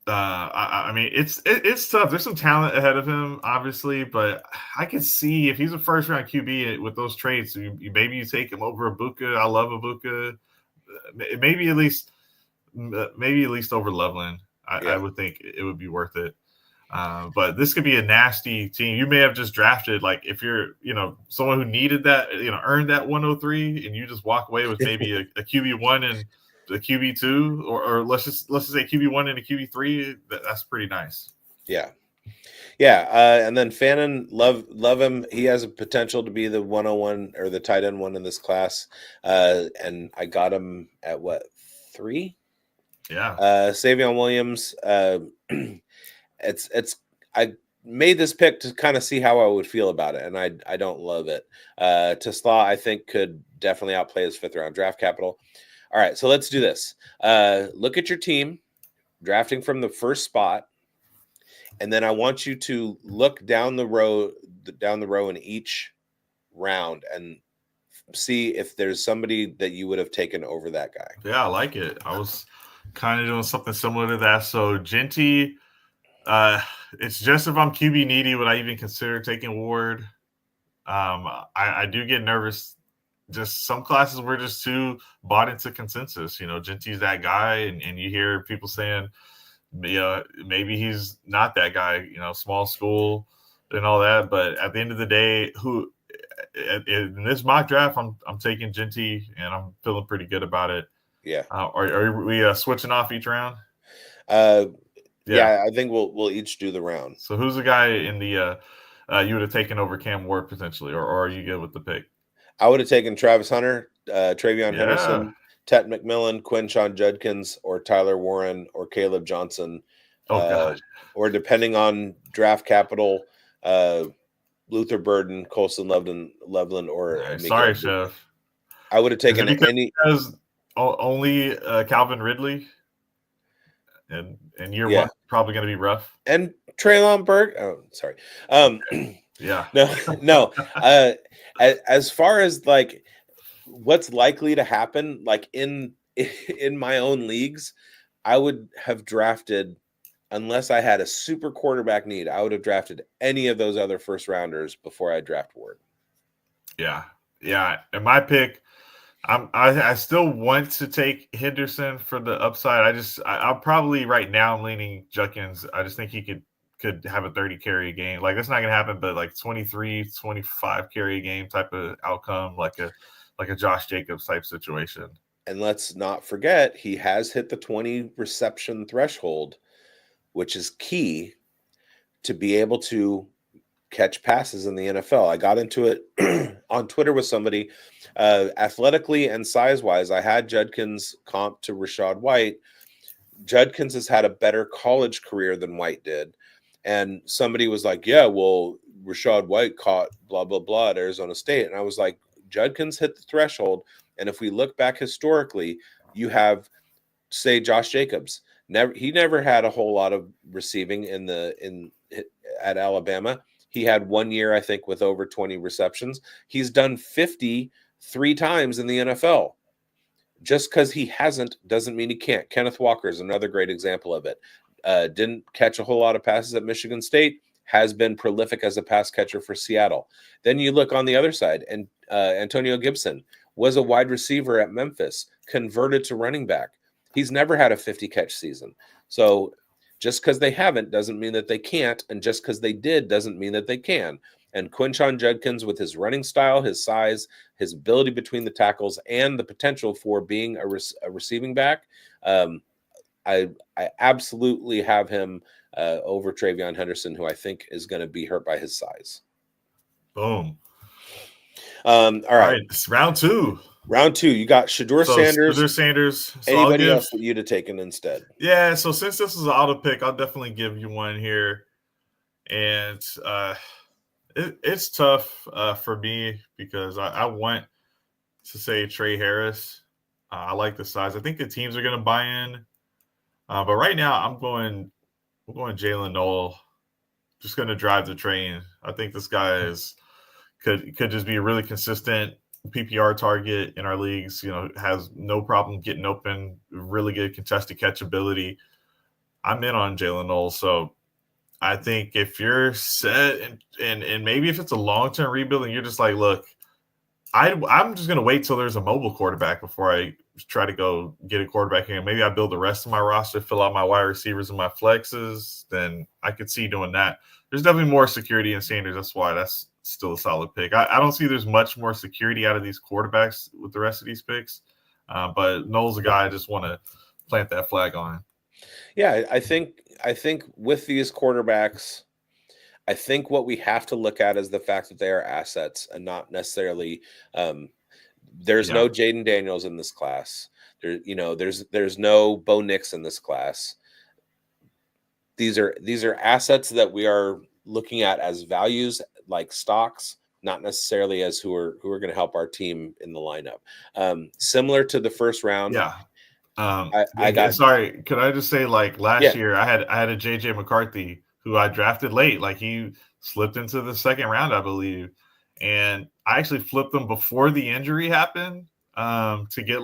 It's tough. There's some talent ahead of him, obviously, but I can see if he's a 1st round QB with those traits, maybe you take him over Ibuka. I love Ibuka. Maybe at least over Loveland. I would think it would be worth it. But this could be a nasty team. You may have just drafted, like, if you're, someone who needed that, earned that 103, and you just walk away with maybe a QB1 and a QB2, or let's just say QB1 and a QB3. That's pretty nice. Yeah. And then Fannin, love him. He has a potential to be the 101 or the tight end 1 in this class. And I got him at 3? Yeah. Savion Williams. I made this pick to kind of see how I would feel about it, and I don't love it. Tesla, I think, could definitely outplay his 5th round draft capital. All right, so let's do this. Look at your team, drafting from the 1st spot, and then I want you to look down the row in each round and see if there's somebody that you would have taken over that guy. Yeah, I like it. I was kind of doing something similar to that. So Genty, it's just if I'm QB needy, would I even consider taking Ward? I do get nervous. Just some classes we're just too bought into consensus. Genty's that guy, and you hear people saying, maybe he's not that guy. Small school and all that. But at the end of the day, in this mock draft, I'm taking Genty, and I'm feeling pretty good about it. Yeah. Are we switching off each round? Yeah, I think we'll each do the round. So who's the guy in the you would have taken over Cam Ward potentially, or are you good with the pick? I would have taken Travis Hunter, Travion Henderson, Tet McMillan, Quinshon Judkins, or Tyler Warren, or Caleb Johnson. Or depending on draft capital, Luther Burden, Colson Loveland, or sorry, Chef. I would have taken only Calvin Ridley. And year 1 probably going to be rough. And Treylon Burke. Oh, sorry. Yeah. No. As far as like what's likely to happen, like in my own leagues, I would have drafted, unless I had a super quarterback need, I would have drafted any of those other 1st rounders before I draft Ward. Yeah. And my pick, I still want to take Henderson for the upside. I'll probably right now I'm leaning Judkins. I just think he could have a 30 carry game. Like, that's not going to happen, but like 23, 25 carry game type of outcome, like a Josh Jacobs type situation. And let's not forget, he has hit the 20 reception threshold, which is key to be able to catch passes in the NFL. I got into it on Twitter with somebody, athletically and size-wise. I had Judkins comp to Rachaad White. Judkins has had a better college career than White did. And somebody was like, yeah, well, Rashad White caught blah, blah, blah at Arizona State. And I was like, Judkins hit the threshold. And if we look back historically, you have, say, Josh Jacobs. He never had a whole lot of receiving at Alabama. He had 1 year, I think, with over 20 receptions. He's done 50 3 times in the NFL. Just because he hasn't doesn't mean he can't. Kenneth Walker is another great example of it. Didn't catch a whole lot of passes at Michigan State, has been prolific as a pass catcher for Seattle. Then you look on the other side, and Antonio Gibson was a wide receiver at Memphis, converted to running back. He's never had a 50-catch season. So just because they haven't doesn't mean that they can't, and just because they did doesn't mean that they can. And Quinshon Judkins, with his running style, his size, his ability between the tackles, and the potential for being a receiving back, I absolutely have him over Travion Henderson, who I think is going to be hurt by his size. Boom. All right. It's round two. Round two, you got Shedeur Sanders. Shedeur Sanders. So anybody else that you'd have taken instead? Yeah, so since this is an auto pick, I'll definitely give you one here. And it's tough for me because I want to say Trey Harris. I like the size. I think the teams are going to buy in. But right now, I'm going Jalen Noel. Just going to drive the train. I think this guy could just be a really consistent PPR target in our leagues. Has no problem getting open. Really good contested catch ability. I'm in on Jalen Noel. So I think if you're set and maybe if it's a long-term rebuild and you're just like, look, I'm just going to wait till there's a mobile quarterback before I try to go get a quarterback here. Maybe I build the rest of my roster, fill out my wide receivers and my flexes. Then I could see doing that. There's definitely more security in Sanders. That's why that's still a solid pick. I don't see there's much more security out of these quarterbacks with the rest of these picks. But Noel's a guy I just want to plant that flag on. Yeah, I think with these quarterbacks, I think what we have to look at is the fact that they are assets and not necessarily there's no Jaden Daniels in this class. There's no Bo Nix in this class. These are assets that we are looking at as values, like stocks, not necessarily as who are going to help our team in the lineup. Similar to the first round. Yeah. Sorry, could I just say, like last year I had a JJ McCarthy who I drafted late. Like he slipped into the second round, I believe. And I actually flipped him before the injury happened to get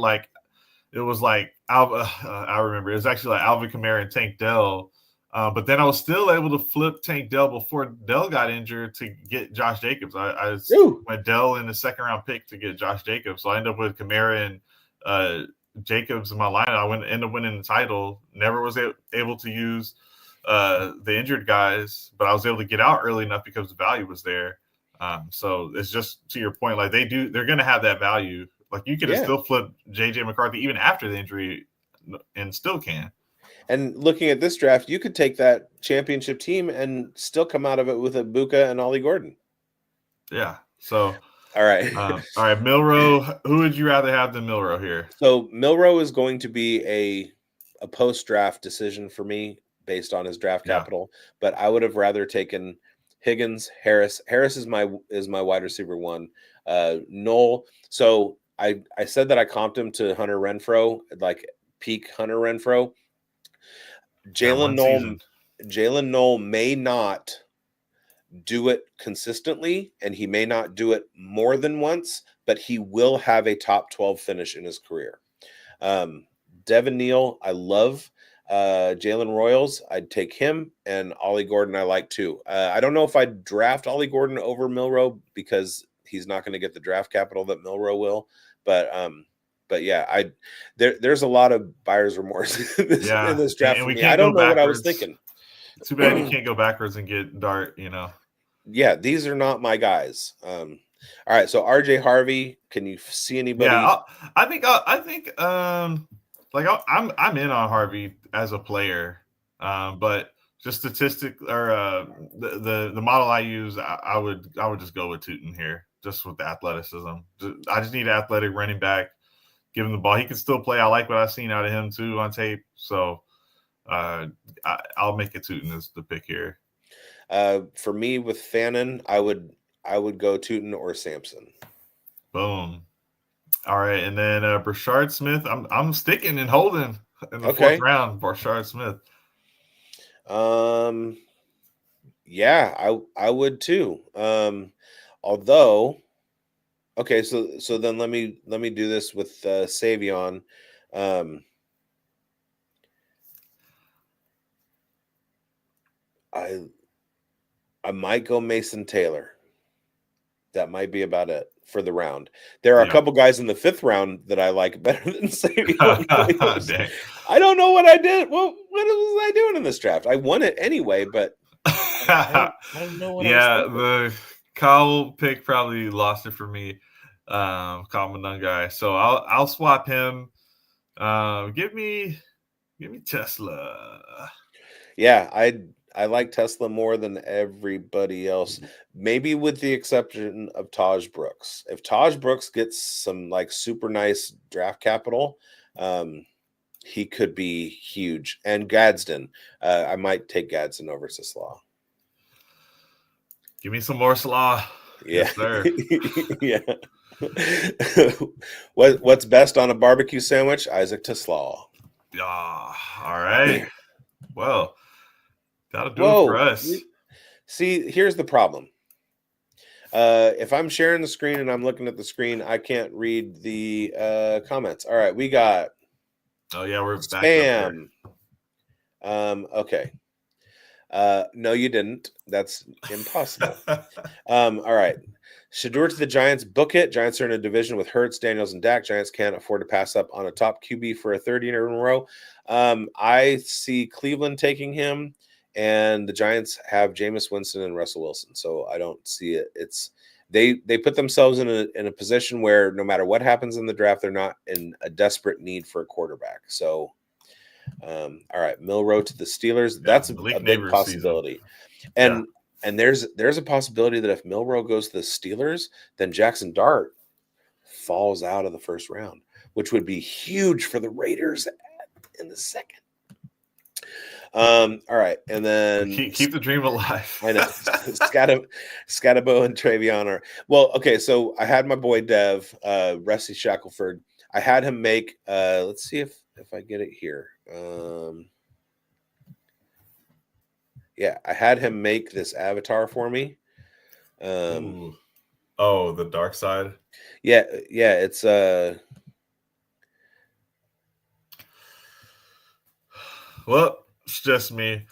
it was like I remember it was actually like Alvin Kamara and Tank Dell. But then I was still able to flip Tank Dell before Dell got injured to get Josh Jacobs. I went Dell in the second round pick to get Josh Jacobs. So I ended up with Kamara and Jacobs in my lineup. I ended up winning the title. Never was able to use the injured guys, but I was able to get out early enough because the value was there. So it's just to your point, like they're going to have that value. Like you could still flip JJ McCarthy even after the injury and still can. And looking at this draft, you could take that championship team and still come out of it with a Buka and Ollie Gordon. Yeah. So all right. All right, Milroe. Who would you rather have than Milroe here? So Milroe is going to be a post-draft decision for me based on his draft capital, but I would have rather taken Higgins, Harris. Harris is my wide receiver one. Noel. So I said that I comped him to Hunter Renfrow, like peak Hunter Renfrow. Jalen Noel may not do it consistently, and he may not do it more than once, but he will have a top 12 finish in his career. Devin Neal, I love. Jalen Royals, I'd take him, and Ollie Gordon I like too. I don't know if I'd draft Ollie Gordon over Milroe because he's not going to get the draft capital that Milroe will, but yeah, there's a lot of buyer's remorse in this draft for me. I don't know what I was thinking. Too bad you can't go backwards and get Dart, Yeah, these are not my guys. All right, so RJ Harvey, can you see anybody? Yeah, I think I'm in on Harvey as a player, but just statistic or the model I use, I would just go with Tootin here, just with the athleticism. I just need an athletic running back. Give him the ball. He can still play. I like what I've seen out of him too on tape. So I'll make it Tootin as the pick here. For me with Fannin, I would go Tootin or Sampson. Boom. All right, and then Brashard Smith. I'm sticking and holding in the Okay. 4th round. Brashard Smith. Yeah, I would too. Although, okay, so then let me do this with Savion. I might go Mason Taylor. That might be about it for the round. There are a couple guys in the 5th round that I like better than Savion. I don't know what I did. Well, what was I doing in this draft? I won it anyway, but I don't know what I was thinking. The Kyle pick probably lost it for me. Kyle Manung guy. So I'll swap him. Give me Tesla. Yeah, I like Tesla more than everybody else, maybe with the exception of Taj Brooks. If Taj Brooks gets some like super nice draft capital, he could be huge. And Gadsden, I might take Gadsden over Slaw. Give me some more Slaw. Yeah. Yes, sir. Yeah. What's best on a barbecue sandwich? Isaac Teslaw. Yeah. All right. Well, that'll do it for us. See, here's the problem. If I'm sharing the screen and I'm looking at the screen, I can't read the comments. All right, we got. Oh yeah, we're spam. Okay. No, you didn't. That's impossible. All right. Shadur to the Giants. Book it. Giants are in a division with Hurts, Daniels, and Dak. Giants can't afford to pass up on a top QB for a third year in a row. I see Cleveland taking him, and the Giants have Jameis Winston and Russell Wilson. So I don't see it. It's they put themselves in a position where no matter what happens in the draft, they're not in a desperate need for a quarterback. So, all right, Milroe to the Steelers. Yeah, that's a big possibility. Season. And there's a possibility that if Milroe goes to the Steelers, then Jackson Dart falls out of the first round, which would be huge for the Raiders in the second. All right, and then keep the dream alive. I know. Scatabo and Travion are well. Okay, so I had my boy Dev, Rusty Shackelford. I had him make. Let's see if I get it here. Yeah, I had him make this avatar for me. The dark side. Yeah, it's well, it's just me.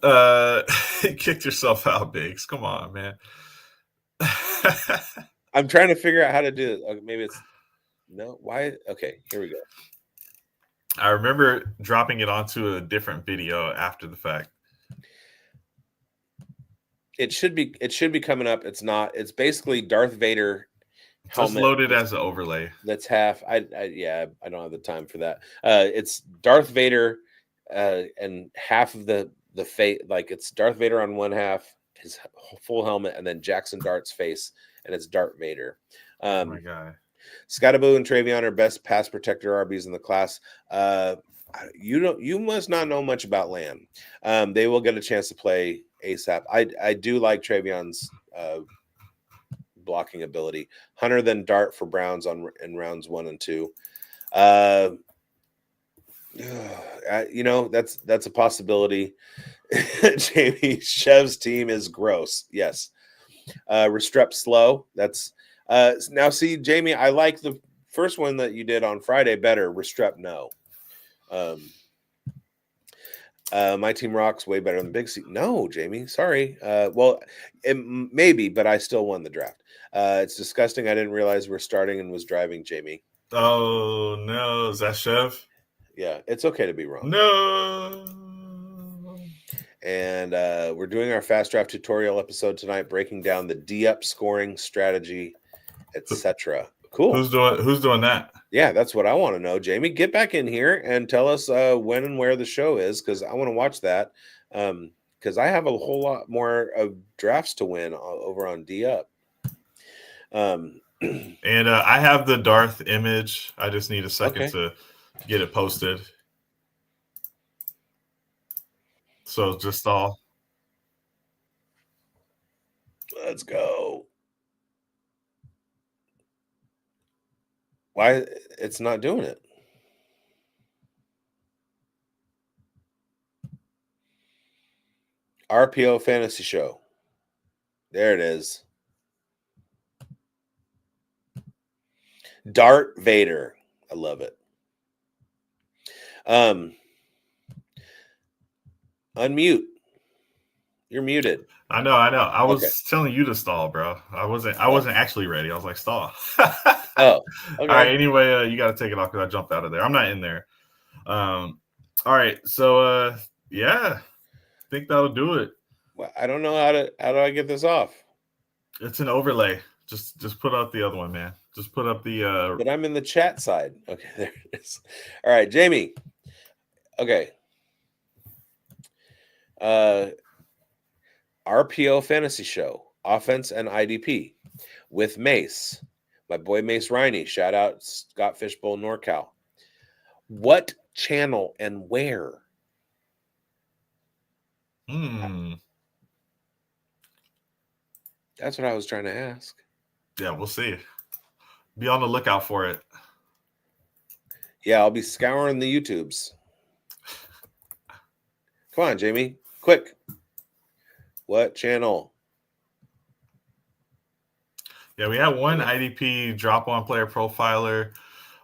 Kicked yourself out, Bigz. Come on, man. I'm trying to figure out how to do it. Okay, maybe it's no. Why? Okay, here we go. I remember dropping it onto a different video after the fact. It should be coming up. It's not. It's basically Darth Vader helmet. Just loaded as an overlay. That's half. I don't have the time for that. It's Darth Vader, and half of the face. Like it's Darth Vader on one half, his full helmet, and then Jackson Dart's face, and it's Darth Vader. Oh my God. Scottaboo and Travion are best pass protector RBs in the class. You must not know much about Land. They will get a chance to play ASAP. I do like Travion's blocking ability. Hunter then Dart for Browns in rounds 1 and 2. That's a possibility. Jamie Chev's team is gross. Yes. Restrep slow. That's now see, Jamie, I like the first one that you did on Friday better. Restrep no. My team rocks way better than Bigz. No, Jamie, sorry. Well, it maybe, but I still won the draft. It's disgusting. I didn't realize we're starting and was driving, Jamie. Oh no, is that Chev? Yeah, it's okay to be wrong. No. And we're doing our fast draft tutorial episode tonight, breaking down the D-up scoring strategy, etc. Cool. Who's doing that? Yeah, that's what I want to know. Jamie, get back in here and tell us when and where the show is, because I want to watch that. Because I have a whole lot more of drafts to win over on D-up. And I have the Darth image. I just need a second to get it posted. So just all. Let's go. Why it's not doing it? RPO Fantasy Show. There it is. Dart Vader. I love it. Unmute. You're muted. I know. I was telling you to stall, bro. I wasn't actually ready. I was like, stall. Oh, okay. All right. Anyway, you got to take it off because I jumped out of there. I'm not in there. All right. So, yeah, I think that'll do it. Well, I don't know how do I get this off? It's an overlay. Just put up the other one, man. Just put up the. But I'm in the chat side. Okay, there it is. All right, Jamie. Okay. RPO Fantasy Show, Offense and IDP with Mace. My boy Mace Riney. Shout out Scott Fishbowl NorCal. What channel and where? That's what I was trying to ask. Yeah, we'll see. Be on the lookout for it. Yeah, I'll be scouring the YouTubes. Come on, Jamie. Quick. What channel? Yeah, we had one IDP drop on Player Profiler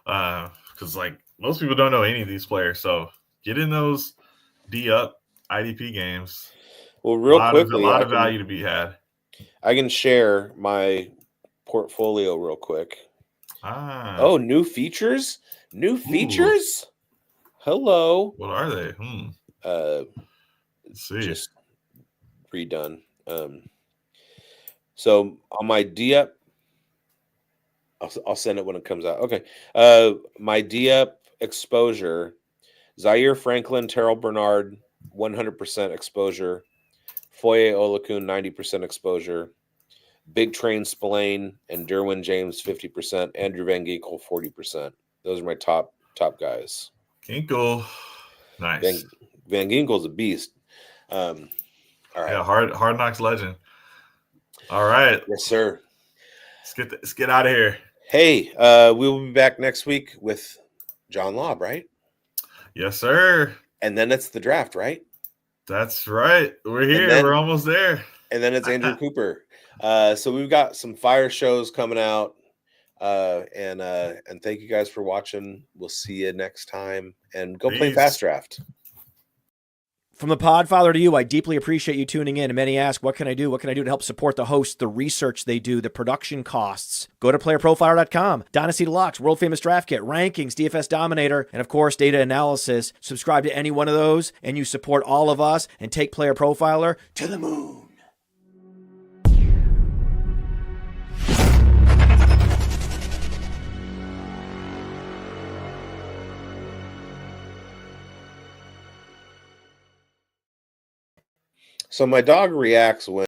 because, like, most people don't know any of these players. So get in those D-up IDP games. Well, real quickly. A lot of value to be had. I can share my portfolio real quick. Oh, new features? New features? Hello. What are they? Let's see. Just redone. So on my D-up, I'll send it when it comes out. Okay. My D-up exposure, Zaire Franklin, Terrell Bernard, 100% exposure. Foye Olakun, 90% exposure. Big Train Spillane and Derwin James, 50%. Andrew Van Ginkel, 40%. Those are my top guys. Ginkel. Nice. Van Ginkel's a beast. All right. Yeah, hard knocks legend. All right. Yes, sir. Let's get out of here. Hey, we will be back next week with John Lobb, right? Yes, sir. And then it's the draft, right? That's right. We're here. We're almost there. And then it's Andrew Cooper. So we've got some fire shows coming out. And thank you guys for watching. We'll see you next time. And go play Fast Draft. From the Podfather to you, I deeply appreciate you tuning in. And many ask, what can I do? What can I do to help support the hosts, the research they do, the production costs? Go to PlayerProfiler.com, Dynasty Deluxe, World Famous Draft Kit, Rankings, DFS Dominator, and of course, data analysis. Subscribe to any one of those, and you support all of us and take Player Profiler to the moon. So my dog reacts when